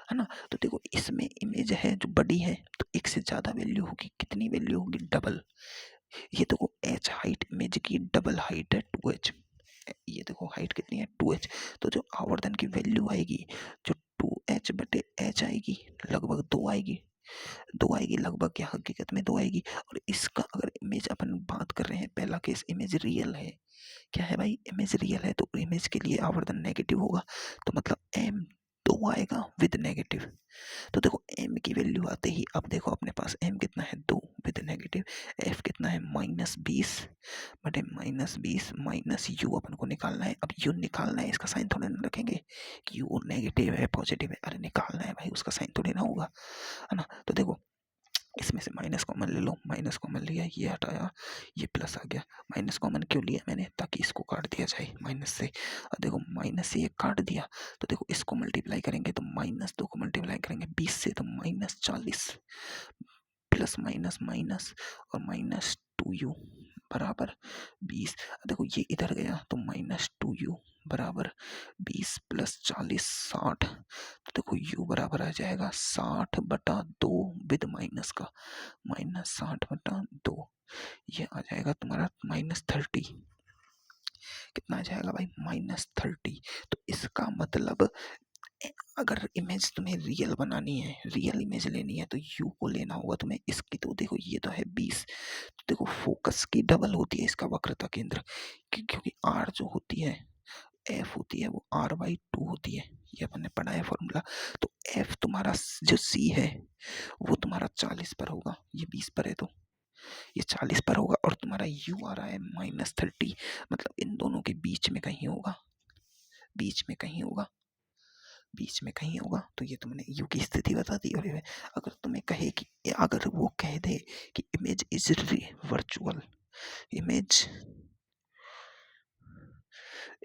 है ना। तो देखो इसमें इमेज है जो बड़ी है तो एक से ज्यादा वैल्यू होगी, कितनी वैल्यू होगी? डबल। ये देखो h हाइट इमेज की डबल हाइट है 2h। ये देखो हाइट कितनी है? 2h। तो जो आवर्धन की वैल्यू आएगी जो 2h बटे h आएगी लगभग 2 आएगी, 2 आएगी लगभग, क्या हकीकत में 2 आएगी। और इसका अगर इमेज अपन बात कर रहे हैं, पहला केस इमेज रियल है, क्या है भाई? इमेज रियल है तो इमेज के लिए आवर्धन नेगेटिव होगा, तो मतलब m 2 आएगा विद नेगेटिव। तो देखो m की वैल्यू आते ही अब देखो अपने पास m कितना है? 2 विद नेगेटिव। f कितना है? -20 बटे -20 माइनस u अपन को निकालना है। अब u निकालना है, इसका साइन थोड़े ना रखेंगे कि u नेगेटिव है पॉजिटिव है, अरे निकालना है भाई, उसका साइन थोड़ी ना होगा, है ना। तो देखो इसमें से माइनस कॉमन ले लो, माइनस कॉमन लिया, ये हटाया, ये प्लस आ गया। माइनस कॉमन क्यों लिया मैंने? ताकि इसको काट दिया जाए माइनस से। और देखो माइनस से ये काट दिया तो देखो इसको मल्टीप्लाई करेंगे तो -2 को मल्टीप्लाई करेंगे 20 से तो -40, प्लस माइनस माइनस और -2u बराबर 20। देखो ये इधर गया तो -2u बराबर 20 प्लस 40 60। तो देखो u बराबर आ जाएगा 60/2 विद माइनस का, -60/2। ये आ जाएगा तुम्हारा -30। कितना आ जाएगा भाई? -30। तो इसका मतलब अगर इमेज तुम्हें रियल बनानी है, रियल इमेज लेनी है तो u को लेना होगा तुम्हें। इसकी तो देखो ये तो है 20, तो देखो फोकस की डबल होती है इसका वक्रता केंद्र, क्योंकि r जो होती है f होती है वो r/2 होती है, ये अपन ने पढ़ा है फॉर्मूला। तो f तुम्हारा जो c है वो तुम्हारा 40 पर होगा, ये 20 पर है तो ये 40 पर होगा, और तुम्हारा u आ रहा है -30, मतलब इन दोनों के बीच में कहीं होगा, बीच में कहीं होगा, बीच में कहीं होगा। तो ये तुमने यू की स्थिति बता दी। और अगर तुम्हें कहे कि, अगर वो कह दे कि image is virtual, image,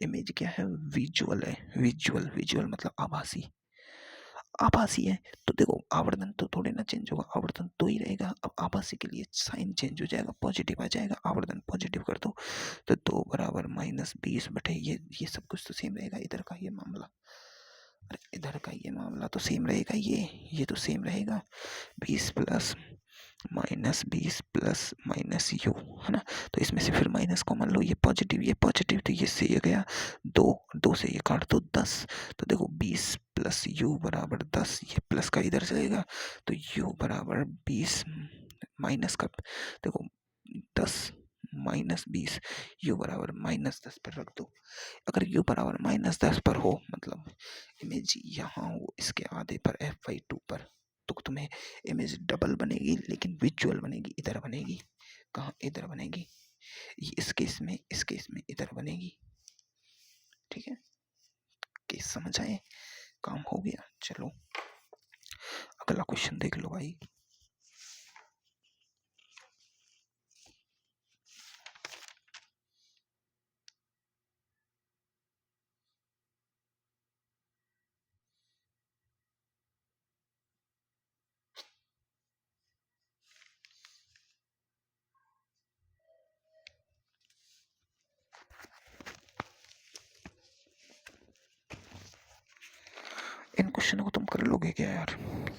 image क्या है? विजुअल है, विजुअल, विजुअल मतलब आभासी, आभासी है। तो देखो आवर्धन तो थोड़े ना चेंज होगा, आवर्धन तो ही रहेगा। अब आभासी के लिए साइन चेंज हो जाएगा, पॉजिटिव आ जाएगा, आवर्धन पॉजिटिव कर दो तो 2 बराबर -20 बटे ये सब कुछ तो सेम रहेगा। इधर का ये मामला, अरे इधर का ये मामला तो सेम रहेगा, ये तो सेम रहेगा। 20 प्लस -20 प्लस माइनस यू, है ना। तो इसमें से फिर माइनस कॉमन लो, ये पॉजिटिव तो ये से ये गया 2, 2 से ये काट दो 10। तो देखो 20 प्लस यू बराबर 10, ये प्लस का इधर चलेगा तो यू बराबर 20 माइनस का, देखो 10 -20, यू बराबर -10 पर रख दो। अगर u बराबर -10 पर हो मतलब इमेज यहाँ हो इसके आधे पर f/2 पर, तो तुम्हें इमेज डबल बनेगी लेकिन विजुअल बनेगी, इधर बनेगी, कहाँ? इधर बनेगी, इस केस में, इस केस में इधर बनेगी। ठीक है, केस समझ आए? काम हो गया। चलो अगला क्वेश्चन देख लो भाई। इन क्वेश्चनों को तुम कर लोगे क्या यार,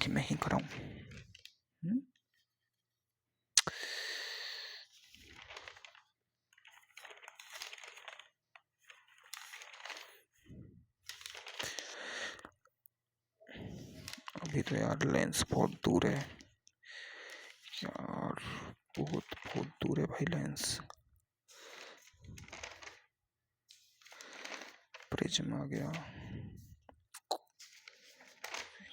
कि मैं ही कराऊं? अभी तो यार लेंस बहुत दूर है यार, बहुत बहुत दूर है भाई लेंस। प्रिज्म आ गया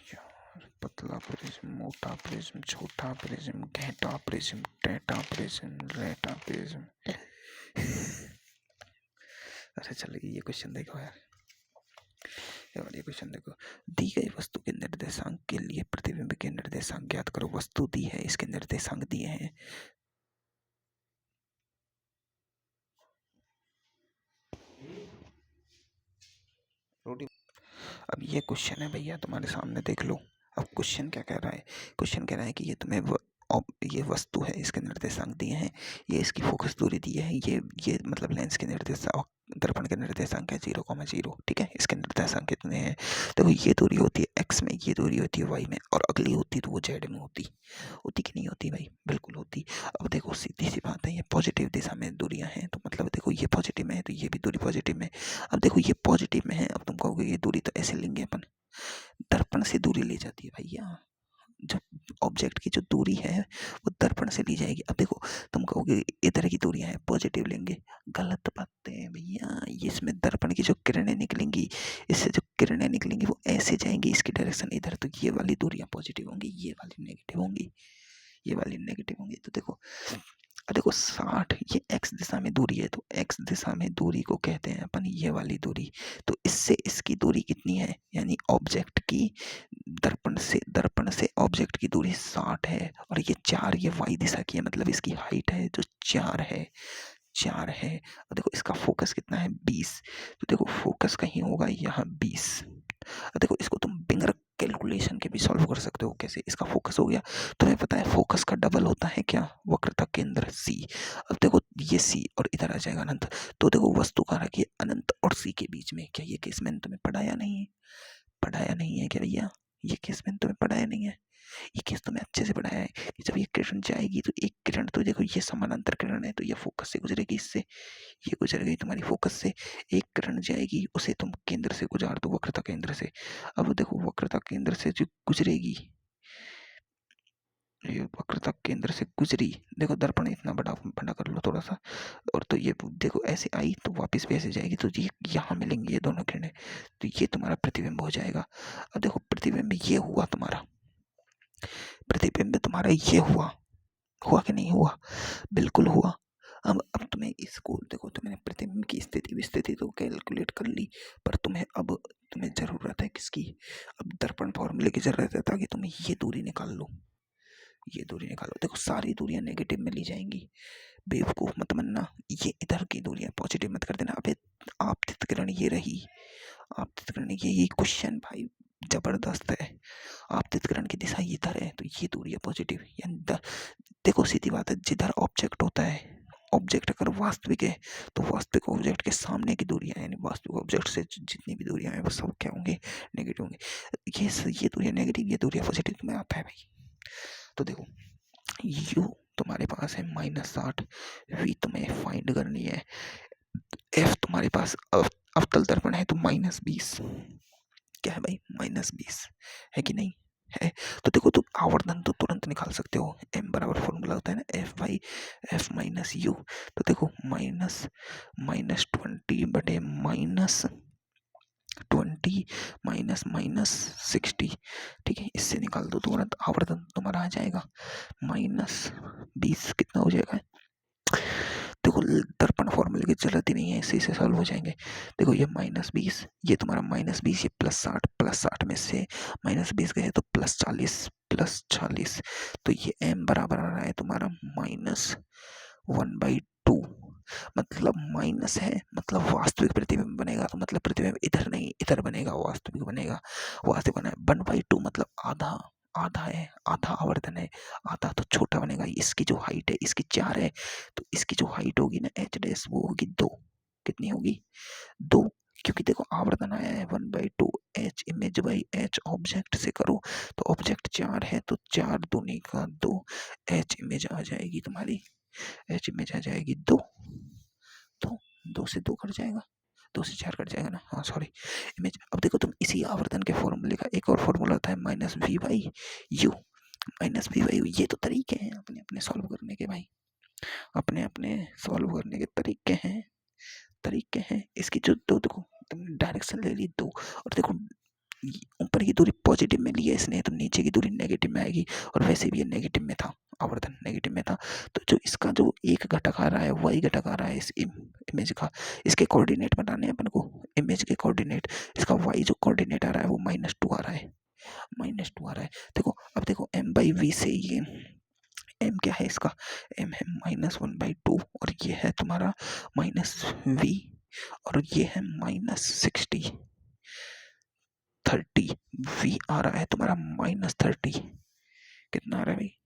यार, पतला प्रिज्म, मोटा प्रिज्म, छोटा प्रिज्म, घेटा प्रिज्म, टेटा प्रिज्म, रेटा प्रिज्म। अच्छा चलो ये क्वेश्चन देखो यार, और ये क्वेश्चन देखो, दी गई वस्तु के निर्देशांक के लिए प्रतिबिंब के निर्देशांक ज्ञात करो। वस्तु दी है, इसके निर्देशांक दिए हैं। अब ये क्वेश्चन है भैया तुम्हारे सामने, देख लो। अब क्वेश्चन क्या कह रहा है? क्वेश्चन कह रहा है कि ये तुम्हें ये वस्तु है, इसके निर्देशांक दिए हैं, ये इसकी फोकस दूरी दी है, ये मतलब लेंस के निर्देशांक, दर्पण के निर्देशांक है 0,0। ठीक है, इसके निर्देशांक कितने हैं? देखो ये दूरी होती है एक्स में, ये दूरी होती है वाई में, और अगली होती तो वो जेड में होती होती कि नहीं होती भाई? बिल्कुल होती। अब देखो सीधी सी बात है, ये पॉजिटिव दिशा में दूरियां हैं, तो मतलब देखो ये पॉजिटिव में है तो ये भी दूरी पॉजिटिव में। अब देखो ये पॉजिटिव में है, अब तुम कहोगे ये दूरी तो ऐसे लेंगे अपन, दर्पण से दूरी ली जाती है भैया। जब ऑब्जेक्ट की जो दूरी है वो दर्पण से ली जाएगी। अब देखो तुम कहोगे इधर की दूरियां हैं, पॉजिटिव लेंगे, गलत बात है भैया। ये इसमें दर्पण की जो किरणें निकलेंगी, इससे जो किरणें निकलेंगी वो ऐसे जाएंगी, इसकी डायरेक्शन इधर, तो ये वाली दूरियां पॉजिटिव होंगी, ये वाली नेगेटिव होंगी, ये वाली नेगेटिव होंगी। तो देखो, अब देखो 60 ये एक्स दिशा में दूरी है, तो एक्स दिशा में दूरी को कहते हैं अपन ये वाली दूरी। तो इससे इसकी दूरी कितनी है? यानी ऑब्जेक्ट की दर्पण से ऑब्जेक्ट की दूरी 60 है, और ये 4 ये वाई दिशा की है, मतलब इसकी हाइट है जो 4 है, 4 है। और देखो इसका फोकस कितना है? 20। तो देखो फोकस कहीं होगा यहाँ 20। देखो इसको तुम बिंगर कैलकुलेशन के भी सॉल्व कर सकते हो। कैसे? इसका फोकस हो गया, तुम्हें पता है फोकस का डबल होता है क्या? वक्रता केंद्र सी। अब देखो ये सी और इधर आ जाएगा अनंत, तो देखो वस्तु का रखिए अनंत और सी के बीच में। क्या ये केस मैंने तुम्हें पढ़ाया नहीं है? पढ़ाया नहीं है क्या भैया? ये केस मैंने तुम्हें पढ़ाया नहीं है? ये केस तुम्हें अच्छे से पढ़ाया है कि जब ये किरण जाएगी तो एक किरण, तो देखो ये समानांतर किरण है, तो ये फोकस से गुजरेगी, इससे ये गुजर गई तुम्हारी फोकस से। एक किरण जाएगी, उसे तुम केंद्र से गुजार दो, वक्रता केंद्र से। अब देखो वक्रता केंद्र से जो गुजरेगी, ये वक्रता केंद्र से गुजरी, देखो दर्पण इतना बड़ा बड़ा कर लो थोड़ा सा, और तो ये देखो ऐसे आई तो वापस भी ऐसे जाएगी, तो ये यहाँ मिलेंगी ये दोनों किरणें, तो ये तुम्हारा प्रतिबिंब हो जाएगा। अब देखो प्रतिबिंब ये हुआ तुम्हारा, प्रतिबिंब तुम्हारा ये हुआ, हुआ कि नहीं हुआ? बिल्कुल हुआ। अब तुम्हें इसको देखो, तुम्हें प्रतिबिंब की स्थिति विस्थिति तो कैलकुलेट कर ली, पर तुम्हें जरूरत है किसकी? अब दर्पण फॉर्मूले की जरूरत है, ताकि तुम्हें ये दूरी निकाल लो, ये दूरी निकालो। देखो सारी दूरियां नेगेटिव में ली जाएंगी, बेवकूफ मत बनना। ये इधर की दूरियां पॉजिटिव मत कर देना। अबे आपतित किरण ये रही, आपतित किरण यही क्वेश्चन भाई जबरदस्त है। आपतित किरण की दिशा इधर है, तो ये दूरी है पॉजिटिव। यानी देखो सीधी बात है, जिधर ऑब्जेक्ट होता है, ऑब्जेक्ट अगर वास्तविक है तो वास्तविक ऑब्जेक्ट के सामने की दूरियां, यानी वास्तविक ऑब्जेक्ट से जितनी भी दूरियां हैं वो सब क्या होंगे? नेगेटिव होंगे। ये दूरियां नेगेटिव, ये दूरियां पॉजिटिव में आता है भाई। तो देखो यू तुम्हारे पास है -60, वी तुम्हें फाइंड करनी है, एफ तुम्हारे पास अवतल दर्पण है तो -20। क्या है भाई? -20 है कि नहीं है? तो देखो तुम आवर्धन तो तुरंत निकाल सकते हो, m बराबर फॉर्मूला होता है ना f by f minus you. तो देखो -20 -60, ठीक है, इससे निकाल दो तुरंत, आवर्धन तुम्हारा आ जाएगा। -20 कितना हो जाएगा? देखो दर्पण फॉर्मूले की जरूरत ही नहीं है, इसी से सॉल्व हो जाएंगे। देखो ये -20, ये तुम्हारा -20, ये +60 में से -20 गए तो +40, तो ये m बराबर आ रहा है तुम्हारा -1/2। मतलब माइनस है, मतलब वास्तविक प्रतिबिंब बनेगा, तो मतलब प्रतिबिंब इधर नहीं इधर बनेगा, वास्तविक बनेगा। वास्तविक बना 1/2 मतलब आधा, आधा है, आधा आवर्धन है, आधा तो छोटा बनेगा। इसकी जो हाइट है इसकी 4 है, तो इसकी जो हाइट होगी ना h डैश वो होगी 2। कितनी होगी? 2। क्योंकि देखो आवर्धन आया है 1/2, h image by h object से करो, तो ऑब्जेक्ट 4 है तो 4 दूनी का 2, h इमेज आ जाएगी तुम्हारी, h इमेज आ जाएगी 2। तो 2 से 2 कट जाएगा, 2 से 4 कट जाएगा ना, हाँ सॉरी इमेज। अब देखो तुम इसी आवर्धन के फॉर्मूले का एक और फॉर्मूला होता है -v/u, -v/u। ये तो तरीके हैं अपने अपने सॉल्व करने के भाई, अपने अपने सॉल्व करने के तरीके हैं इसकी। जो दो देखो तुमने डायरेक्शन ले ली 2, और देखो ऊपर की दूरी पॉजिटिव में ली है इसने, तो नीचे की दूरी नेगेटिव में आएगी, और वैसे भी ये नेगेटिव में था, आवर्धन नेगेटिव में था। तो जो इसका जो एक घटक आ रहा है वही घटक आ रहा है इस इमेज का। इसके कोऑर्डिनेट बनाने हैं अपन को, इमेज के कोऑर्डिनेट। इसका वाई जो कोऑर्डिनेट आ रहा है वो -2 आ रहा है, -2 आ रहा है। देखो अब देखो m/v से ये m क्या है इसका, m है -1/2, और ये है तुम्हारा -v, और ये है -60, 30। v आ रहा है तुम्हारा -30। कितना आ रहा है भाई?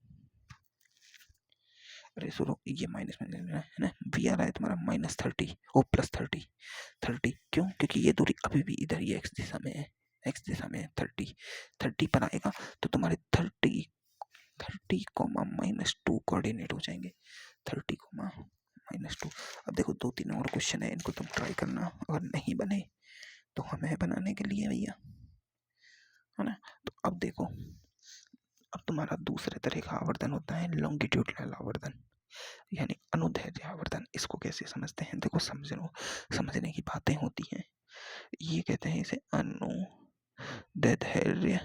अरे सुनो, ये माइनस में लेना है ना, v आ रहा है तुम्हारा -30 और +30। 30 क्यों? क्योंकि ये दूरी अभी भी इधर ही x दिशा में है, x दिशा में है। 30 पर आएगा तो तुम्हारे 30 -2 कोऑर्डिनेट हो जाएंगे, 30 -2। अब देखो 2-3 और क्वेश्चन है, इनको तुम ट्राई करना, अगर नहीं बने तो हमें बनाने के लिए भैया, है ना। तो अब देखो, अब तुम्हारा दूसरे तरह का आवर्धन होता है लॉन्गिट्यूडनल आवर्धन, यानी अनुदैर्ध्य आवर्धन। इसको कैसे समझते हैं? देखो समझने की बातें होती हैं। ये कहते हैं इसे अनुदैर्ध्य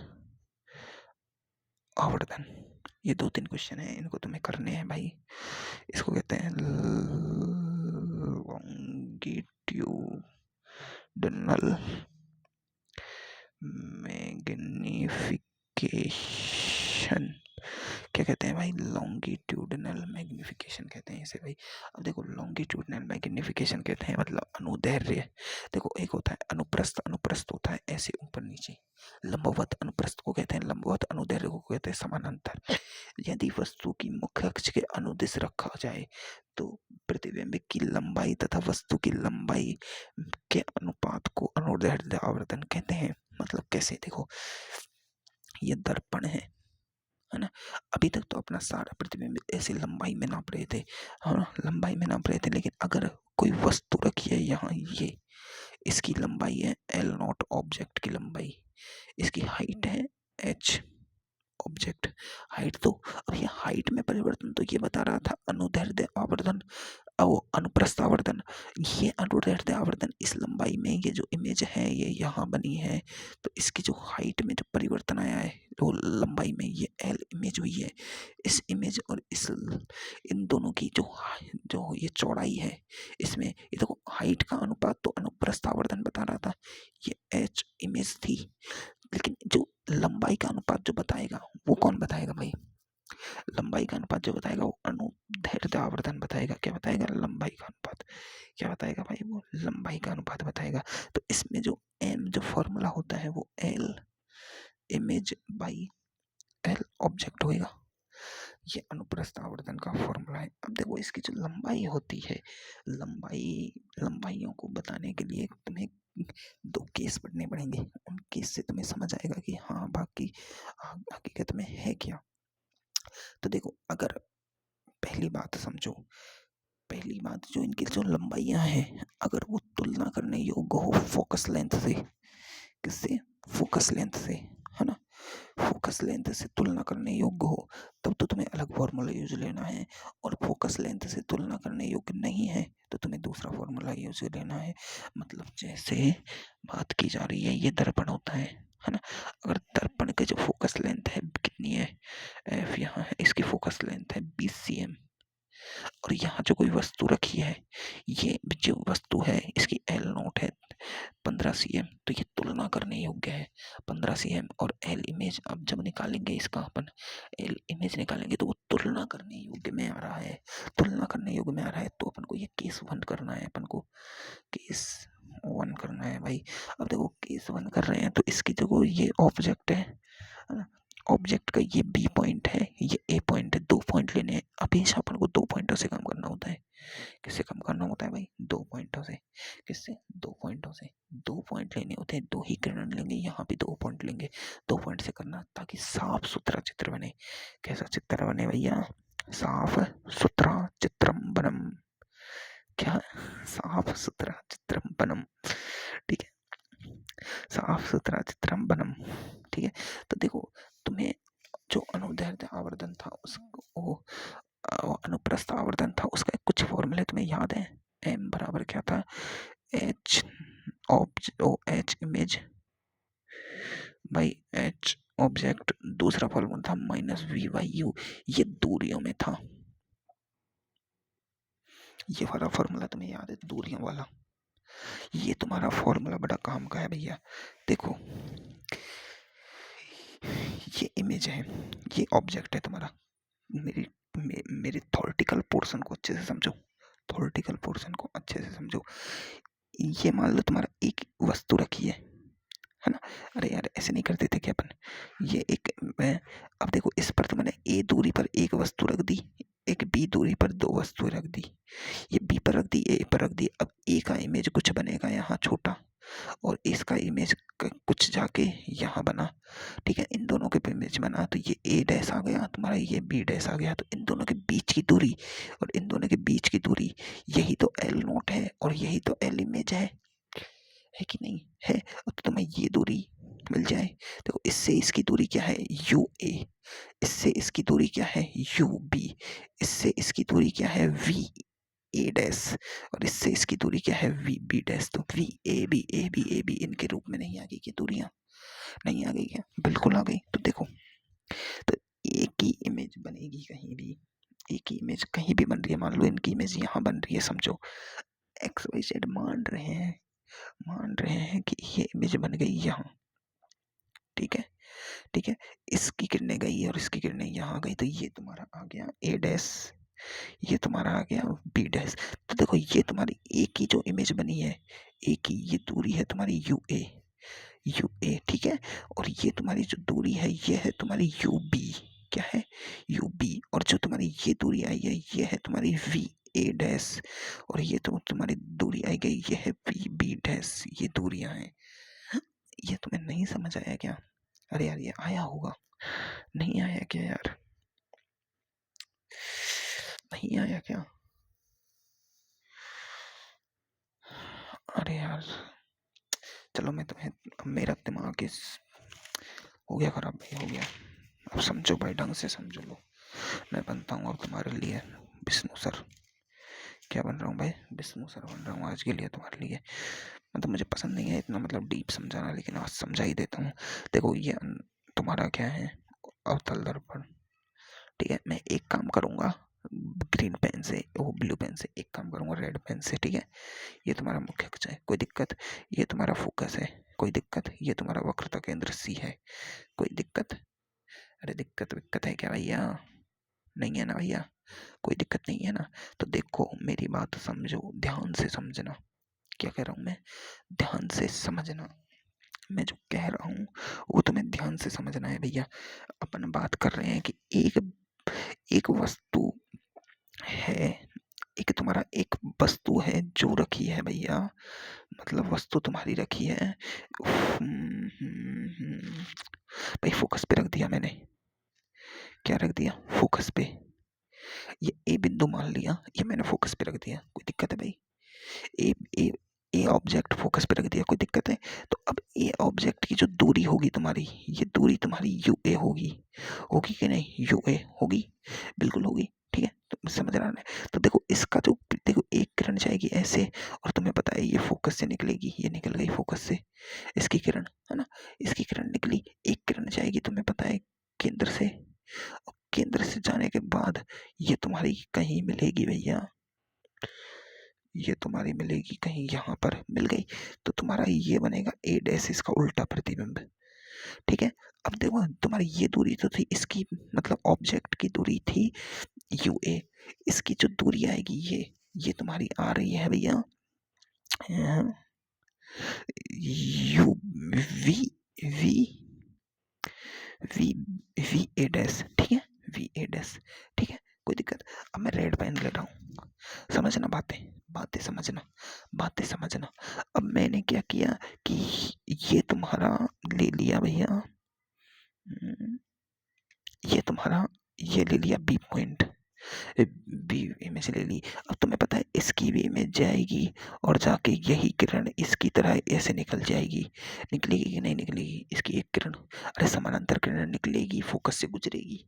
आवर्धन। ये 2-3 क्वेश्चन है, इनको तुम्हें करने हैं भाई। इसको कहते हैं लॉन्गिट्यूडनल मैग्निफिकेशन। क्या कहते हैं भाई? लॉन्गिट्यूडनल मैग्निफिकेशन कहते हैं इसे भाई। अब देखो लॉन्गिट्यूडनल मैग्निफिकेशन कहते हैं मतलब अनुदैर्ध्य। देखो एक होता है अनुप्रस्थ, अनुप्रस्थ होता है ऐसे ऊपर नीचे। लंबवत अनुप्रस्थ को कहते हैं लंबवत, अनुदैर्ध्य को कहते हैं समानांतर। यदि वस्तु की मुख्य अक्ष के अनुदिश रखा जाए तो प्रतिबिंब की लंबाई तथा वस्तु की लंबाई के अनुपात को अनुदैर्ध्य आवर्धन कहते हैं। मतलब कैसे? देखो ये दर्पण है ना, अभी तक तो अपना सारा प्रतिबिंब ऐसे लंबाई में नाप रहे थे, हाँ लंबाई में नाप रहे थे। लेकिन अगर कोई वस्तु रखी है यहाँ, ये इसकी लंबाई है L0, ऑब्जेक्ट की लंबाई, इसकी हाइट है h, ऑब्जेक्ट हाइट। तो अब ये हाइट में परिवर्तन तो ये बता रहा था अनुदैर्ध्य आवर्धन, वो अनुप्रस्थ आवर्धन। ये अनुदैर्ध्य आवर्धन इस लंबाई में, ये जो इमेज है ये यहाँ बनी है, तो इसकी जो हाइट में जो परिवर्तन आया है वो लंबाई में, ये L इमेज हुई है। इस इमेज और इस इन दोनों की जो ये चौड़ाई है, इसमें ये देखो हाइट का अनुपात तो अनुप्रस्थ आवर्धन बता रहा था, ये H इमेज थी। लेकिन जो लंबाई का अनुपात जो बताएगा वो कौन बताएगा भाई? लंबाई का अनुपात जो बताएगा वो अनुदैर्ध्य आवर्धन बताएगा। क्या बताएगा? लंबाई का अनुपात। क्या बताएगा भाई? वो लंबाई का अनुपात बताएगा। तो इसमें जो m जो फॉर्मूला होता है वो L image by L object होएगा। ये अनुप्रस्थ आवर्धन का फॉर्मूला है। अब देखो इसकी जो लंबाई होती है, लंबाइयों को बताने के लिए तुम्हें 2 केस पढ़ने पड़ेंगे। उन केस से तुम्हें समझ आएगा कि हाँ बाकी हकीकत में है क्या। तो देखो अगर पहली बात समझो, पहली बात जो इनकी जो लंबाइयाँ हैं अगर वो तुलना करने योग्य हो फोकस लेंथ से, किससे? फोकस लेंथ से, है ना। फोकस लेंथ से तुलना करने योग्य हो तब तो तुम्हें अलग फॉर्मूला यूज लेना है, और फोकस लेंथ से तुलना करने योग्य नहीं है तो तुम्हें दूसरा फॉर्मूला यूज लेना है। मतलब जैसे बात की जा रही है, ये दर्पण होता है ना। अगर दर्पण के जो फोकस लेंथ है कितनी है, एफ यहाँ है, इसकी फोकस लेंथ है 20 cm, और यहाँ जो कोई वस्तु रखी है, ये जो वस्तु है इसकी एल नोट है 15 cm, तो ये तुलना करने योग्य है 15 cm। और एल इमेज अब जब निकालेंगे इसका अपन एल इमेज निकालेंगे तो वो तुलना करने योग्य में आ रहा है, तुलना करने योग्य में आ रहा है। तो अपन को ये केस 1 करना है, अपन को केस 1 करना है भाई। अब देखो केस 1 कर रहे हैं तो इसकी देखो ये ऑब्जेक्ट है ना, ऑब्जेक्ट का ये बी पॉइंट है, ये ए पॉइंट है, 2 पॉइंट लेने हैं। हमेशा अपन को 2 पॉइंटों से काम करना होता है। किससे कम करना होता है भाई? 2 पॉइंटों से। किससे? 2 पॉइंटों से। 2 पॉइंट लेने होते हैं, 2 ही किरण लेंगे, यहाँ भी 2 पॉइंट लेंगे। 2 पॉइंट से करना ताकि साफ सुथरा चित्र बने। कैसा चित्र बने भैया? साफ सुथरा चित्रम बनम। क्या? साफ सुथरा चित्रम बनम। ठीक है, साफ सुथरा चित्रम बनम। ठीक है, तो देखो तुम्हें जो अनुदैर्ध्य आवर्धन था उसको अनुप्रस्थ आवर्धन था, उसका कुछ फॉर्मूले तुम्हें याद है? एम बराबर क्या था? H H image by H object, दूसरा फॉर्मूला था माइनस वी बाई यू, ये दूरियों में था। ये वाला फॉर्मूला तुम्हें याद है, दूरियों वाला? ये तुम्हारा फॉर्मूला बड़ा काम का है भैया। देखो ये इमेज है, ये ऑब्जेक्ट है तुम्हारा। मेरे थॉरिटिकल पोर्शन को अच्छे से समझो, थॉरिटिकल पोर्शन को अच्छे से समझो। ये मान लो तुम्हारा एक वस्तु रखी है ना? अरे यार ऐसे नहीं करते थे क्या अपन? ये एक अब देखो इस पर तो मैंने ए दूरी पर एक वस्तु रख दी, एक बी दूरी पर 2 वस्तुएं रख दी। ये बी पर रख दी, ए पर रख दी। अब ए का इमेज कुछ बनेगा यहाँ छोटा, और इसका इमेज कुछ जाके यहाँ बना। ठीक है, इन दोनों के इमेज बना तो ये ए डैश आ गया तुम्हारा, ये बी डैश आ गया। तो इन दोनों के बीच की दूरी और इन दोनों के बीच की दूरी, यही तो एल नोट है और यही तो एल इमेज है कि नहीं है? तो तुम्हें ये दूरी मिल जाए। देखो इससे इसकी दूरी क्या है? U A. इससे इसकी दूरी क्या है? U B. इससे इसकी दूरी क्या है? V A dash. और इससे इसकी दूरी क्या है? V B dash. तो वी ए बी इनके रूप में नहीं आ गई क्या दूरियां? नहीं आ गई क्या? बिल्कुल आ गई। तो देखो, तो एक ही इमेज बनेगी कहीं भी, एक ही इमेज कहीं भी बन रही है। मान लो इनकी इमेज यहाँ बन रही है, समझो एक्स वाई जेड मान रहे हैं कि ये इमेज बन गई यहाँ। ठीक है, ठीक है, इसकी किरणें गई और इसकी किरणें यहाँ गई, तो ये तुम्हारा आ गया ए डैश, ये तुम्हारा आ गया बी डैश। तो देखो ये तुम्हारी एक ही जो इमेज बनी है, एक ही ये दूरी है तुम्हारी यू ए। ठीक है, और ये तुम्हारी जो दूरी है ये है तुम्हारी यू बी। क्या है? U B. और जो तुम्हारी ये दूरी आई है ये है तुम्हारी वी ए डैश, और ये तो तुम्हारी दूरी आई गई ये है वी बी डैश। ये दूरियां हैं। ये तुम्हें नहीं समझ आया क्या? अरे यार ये आया होगा, नहीं आया क्या यार? नहीं आया क्या? अरे यार चलो मैं तुम्हें, मेरा दिमाग इस हो गया खराब भाई, हो गया। अब समझो भाई, ढंग से समझो लो। मैं बनता हूँ अब तुम्हारे लिए विष्णु सर। क्या बन रहा हूँ भाई? विष्णु सर बन रहा हूँ आज के लिए तुम्हारे लिए। मतलब मुझे पसंद नहीं है इतना मतलब डीप समझाना, लेकिन आज समझा ही देता हूँ। देखो ये तुम्हारा क्या है? अवतल दर्पण। ठीक है, मैं एक काम करूँगा ग्रीन पेन से, वो ब्लू पेन से, एक काम करूँगा रेड पेन से। ठीक है, ये तुम्हारा मुख्य अक्ष है, कोई दिक्कत? ये तुम्हारा फोकस है, कोई दिक्कत? ये तुम्हारा वक्रता केंद्र सी है, कोई दिक्कत? अरे दिक्कत है क्या भैया? नहीं है ना भैया? कोई दिक्कत नहीं है ना? तो देखो मेरी बात समझो, ध्यान से समझना। क्या कह रहा हूँ मैं? ध्यान से समझना। मैं जो कह रहा हूँ वो तुम्हें ध्यान से समझना है भैया। अपन बात कर रहे हैं कि एक वस्तु है, एक तुम्हारा एक वस्तु है जो रखी है भैया, मतलब वस्तु तुम्हारी रखी है। भाई फोकस पे रख दिया मैंने। क्या रख दिया? फोकस पे। ये ए बिंदु मान लिया, ये मैंने फोकस पे रख दिया, कोई दिक्कत है भाई? ए ए ए ऑब्जेक्ट फोकस पे रख दिया, कोई दिक्कत है? तो अब ए ऑब्जेक्ट की जो दूरी होगी तुम्हारी, ये दूरी तुम्हारी यू ए होगी, होगी कि नहीं? यू ए होगी, बिल्कुल होगी। ठीक है, तो समझ रहा है? तो देखो इसका जो, देखो एक किरण जाएगी ऐसे, और तुम्हें पता है ये फोकस से निकलेगी, ये निकल गई फोकस से इसकी किरण, है ना? इसकी किरण निकली, एक किरण जाएगी तुम्हें पता है केंद्र से, केंद्र से जाने के बाद ये तुम्हारी कहीं मिलेगी भैया, ये तुम्हारी मिलेगी कहीं यहाँ पर मिल गई, तो तुम्हारा ये बनेगा ए डैश, इसका उल्टा प्रतिबिंब। ठीक है, अब देखो तुम्हारी ये दूरी तो थी, इसकी मतलब ऑब्जेक्ट की दूरी थी यू ए, इसकी जो दूरी आएगी ये तुम्हारी आ रही है भैया U V V V V A dash. ठीक है, वी ए डैश। ठीक है, कोई दिक्कत। अब मैं रेड पेन ले रहा हूँ, समझना बातें, बातें समझना, बातें समझना। अब मैंने क्या किया कि ये तुम्हारा ले लिया भैया, ये तुम्हारा ये ले लिया बी पॉइंट, बी इमेज ले ली। अब तुम्हें पता है इसकी भी इमेज जाएगी और जाके यही किरण इसकी तरह ऐसे निकल जाएगी, निकलेगी कि नहीं निकलेगी? इसकी एक किरण, अरे समानांतर किरण निकलेगी, फोकस से गुजरेगी,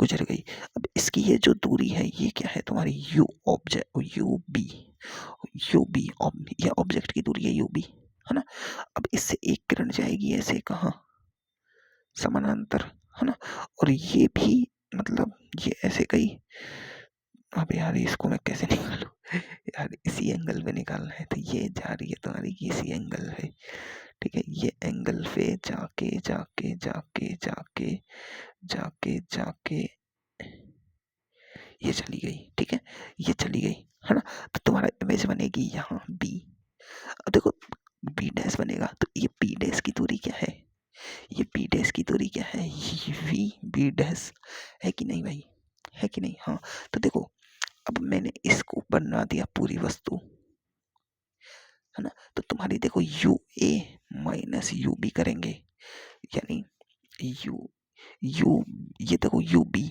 गुजर गई। अब इसकी ये जो दूरी है ये क्या है तुम्हारी यू ऑब्जेक्ट, यू बी ये ऑब्जेक्ट की दूरी है यू बी, है ना। अब इससे एक किरण जाएगी ऐसे कहाँ, समानांतर, है ना। और ये भी मतलब ये ऐसे गई। अब यार इसको मैं कैसे निकालूं यार, इसी एंगल पे निकालना है, तो ये जा रही है तुम्हारी इसी एंगल पे। ठीक है, ये एंगल पे जाके जाके जाके जाके जाके जाके ये चली गई। ठीक है, ये चली गई, है ना। तो तुम्हारा इमेज बनेगी यहाँ बी। अब देखो बी डैश बनेगा, तो ये बी डैश की दूरी क्या है, ये बी डैश की दूरी क्या है, वी बी डैश, है कि नहीं भाई, है कि नहीं? हाँ, तो देखो अब मैंने इसको बना दिया पूरी वस्तु, है ना। तो तुम्हारी देखो U A minus U B करेंगे, यानी यू यू ये देखो यू बी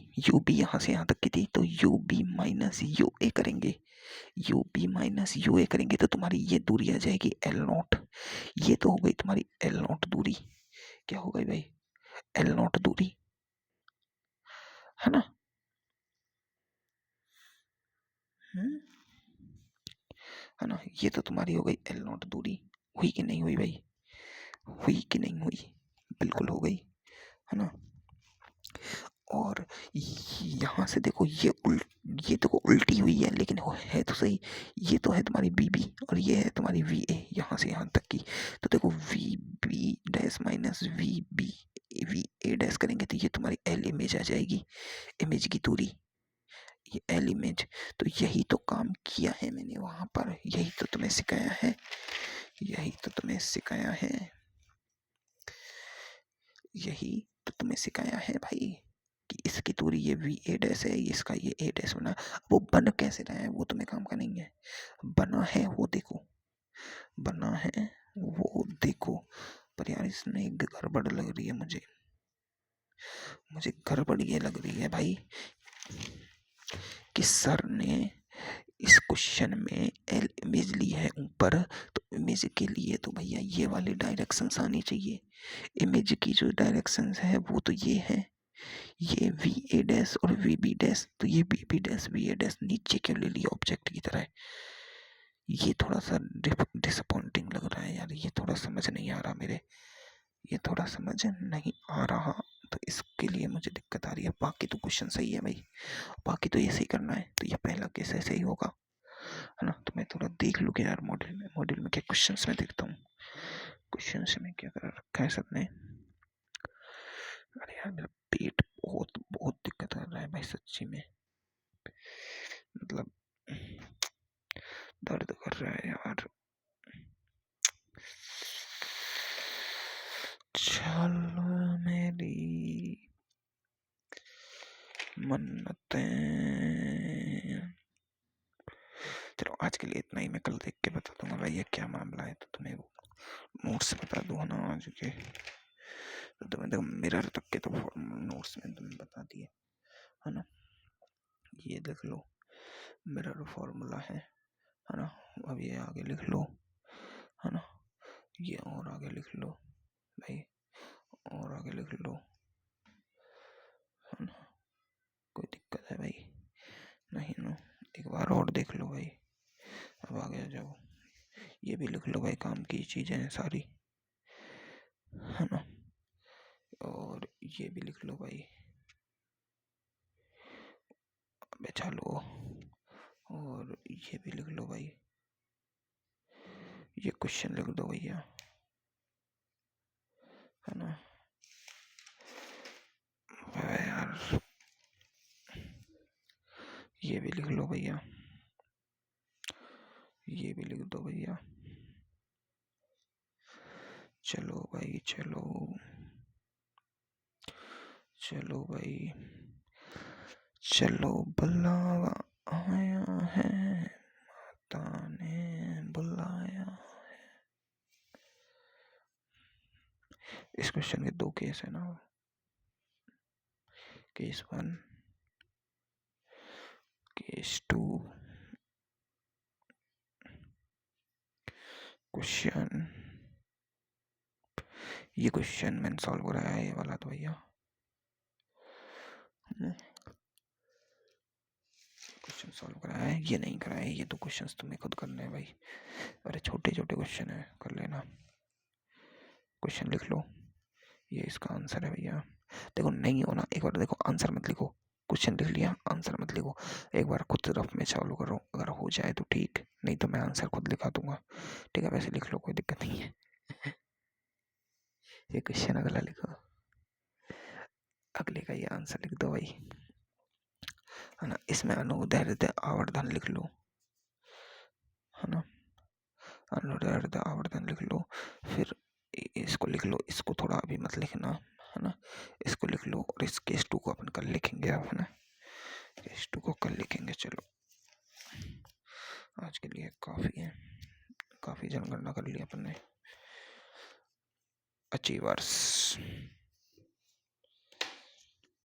यहाँ से यहाँ तक की थी, तो you B minus U A करेंगे, you B minus U A करेंगे, तो तुम्हारी ये दूरी आ जाएगी एल नॉट। ये तो हो गई तुम्हारी एल नॉट दूरी, क्या हो गई भाई, एल नॉट दूरी, है ना। है ना, ये तो तुम्हारी हो गई एल नॉट दूरी। हुई कि नहीं हुई भाई, हुई कि नहीं हुई? बिल्कुल हो गई, है ना। और यहाँ से देखो ये देखो उल्टी हुई है, लेकिन है तो सही। ये तो है तुम्हारी बी बी और ये है तुम्हारी वी ए, यहाँ से यहाँ तक की। तो देखो V B dash minus V A dash करेंगे तो ये तुम्हारी एल इमेज आ जाएगी, इमेज की दूरी, ये एल इमेज। तो यही तो काम किया है मैंने वहां पर, यही तो तुम्हें सिखाया है, यही तो तुम्हें सिखाया है, यही तो तुम्हें सिखाया है भाई, कि इसकी दूरी ये वी ए डैश है, इसका ये ए डैश बना। वो बन कैसे रहा है वो तुम्हें काम का नहीं है, बना है वो देखो, बना है वो देखो। पर यार इसमें एक गड़बड़ लग रही है मुझे, मुझे गड़बड़ ये लग रही है भाई कि सर ने इस क्वेश्चन में एल इमेज ली है ऊपर, तो इमेज के लिए तो भैया ये वाली डायरेक्शंस आनी चाहिए। इमेज की जो डायरेक्शंस है वो तो ये है, ये वी ए डैश और वी बी डैश, तो ये B B dash V A dash नीचे क्यों ले लिया ऑब्जेक्ट की तरह? ये थोड़ा सा डिसअपॉइंटिंग लग रहा है यार, ये थोड़ा समझ नहीं आ रहा मेरे, ये थोड़ा समझ नहीं आ रहा, तो इसके लिए मुझे दिक्कत आ रही है। बाकी तो क्वेश्चन सही है भाई, बाकी तो ये सही करना है, तो ये पहला केस ऐसे ही होगा, है ना। तो मैं थोड़ा देख लूँ कि यार मॉडल में क्या क्वेश्चंस में देखता हूँ, क्वेश्चंस में क्या कर रखा है सबने। अरे यार मेरा पेट बहुत बहुत दिक्कत कर रहा है भाई सच्ची में, मतलब दर्द कर रहा है यार। चलो मेरी मन्नतें, चलो आज के लिए इतना ही, मैं कल देख के बता दूंगा भाई ये क्या मामला है, तो तुम्हें वो नोट्स बता दूँ ना आज के, तो तुम्हें देखो मिरर तक के तो नोट्स में तुम्हें बता दिए, है ना। ये देख लो मिरर फॉर्मूला है ना। अब ये आगे लिख लो, है ना, ये और आगे लिख लो भाई, और आगे लिख लो, है ना। कोई दिक्कत है भाई नहीं ना, एक बार और देख लो भाई। अब आगे जाओ, ये भी लिख लो भाई, काम की चीज़ें हैं सारी, है ना। और ये भी लिख लो भाई, बिछा लो और ये भी लिख लो भाई, ये क्वेश्चन लिख दो भैया, है ना यार। ये भी लिख लो भैया, ये भी लिख दो भैया। चलो भाई चलो, चलो भाई चलो, बुलावा आया है, माता ने बुलाया। इस क्वेश्चन के दो केस है ना, केस 1, केस 2। क्वेश्चन, ये क्वेश्चन मैंने सॉल्व कराया है, ये वाला तो भैया क्वेश्चन सॉल्व कराया है, ये नहीं कराया है, ये तो क्वेश्चंस तुम्हें खुद करने हैं भाई। अरे छोटे छोटे क्वेश्चन है, कर लेना। क्वेश्चन लिख लो, ये इसका आंसर है भैया। देखो नहीं हो ना, एक बार देखो, आंसर मत लिखो, क्वेश्चन लिख लिया, आंसर मत लिखो। एक बार खुद रफ में चालू करो, अगर हो जाए तो ठीक, नहीं तो मैं आंसर खुद लिखा दूंगा। ठीक है, वैसे लिख लो, कोई दिक्कत नहीं है। ये क्वेश्चन अगला लिखो, अगले का ये आंसर लिख दो भाई, है ना। इसमें अनुदैर्ध्य आवर्धन लिख लो, है ना, अनुदैर्ध्य आवर्धन लिख लो। फिर इसको लिख लो, इसको थोड़ा अभी मत लिखना, है ना, इसको लिख लो। और इस केस 2 को अपन कल लिखेंगे अब, है ना, केस 2 को कल लिखेंगे। चलो आज के लिए काफी है, काफी जनगणना कर ली अपन ने। अचीवर्स।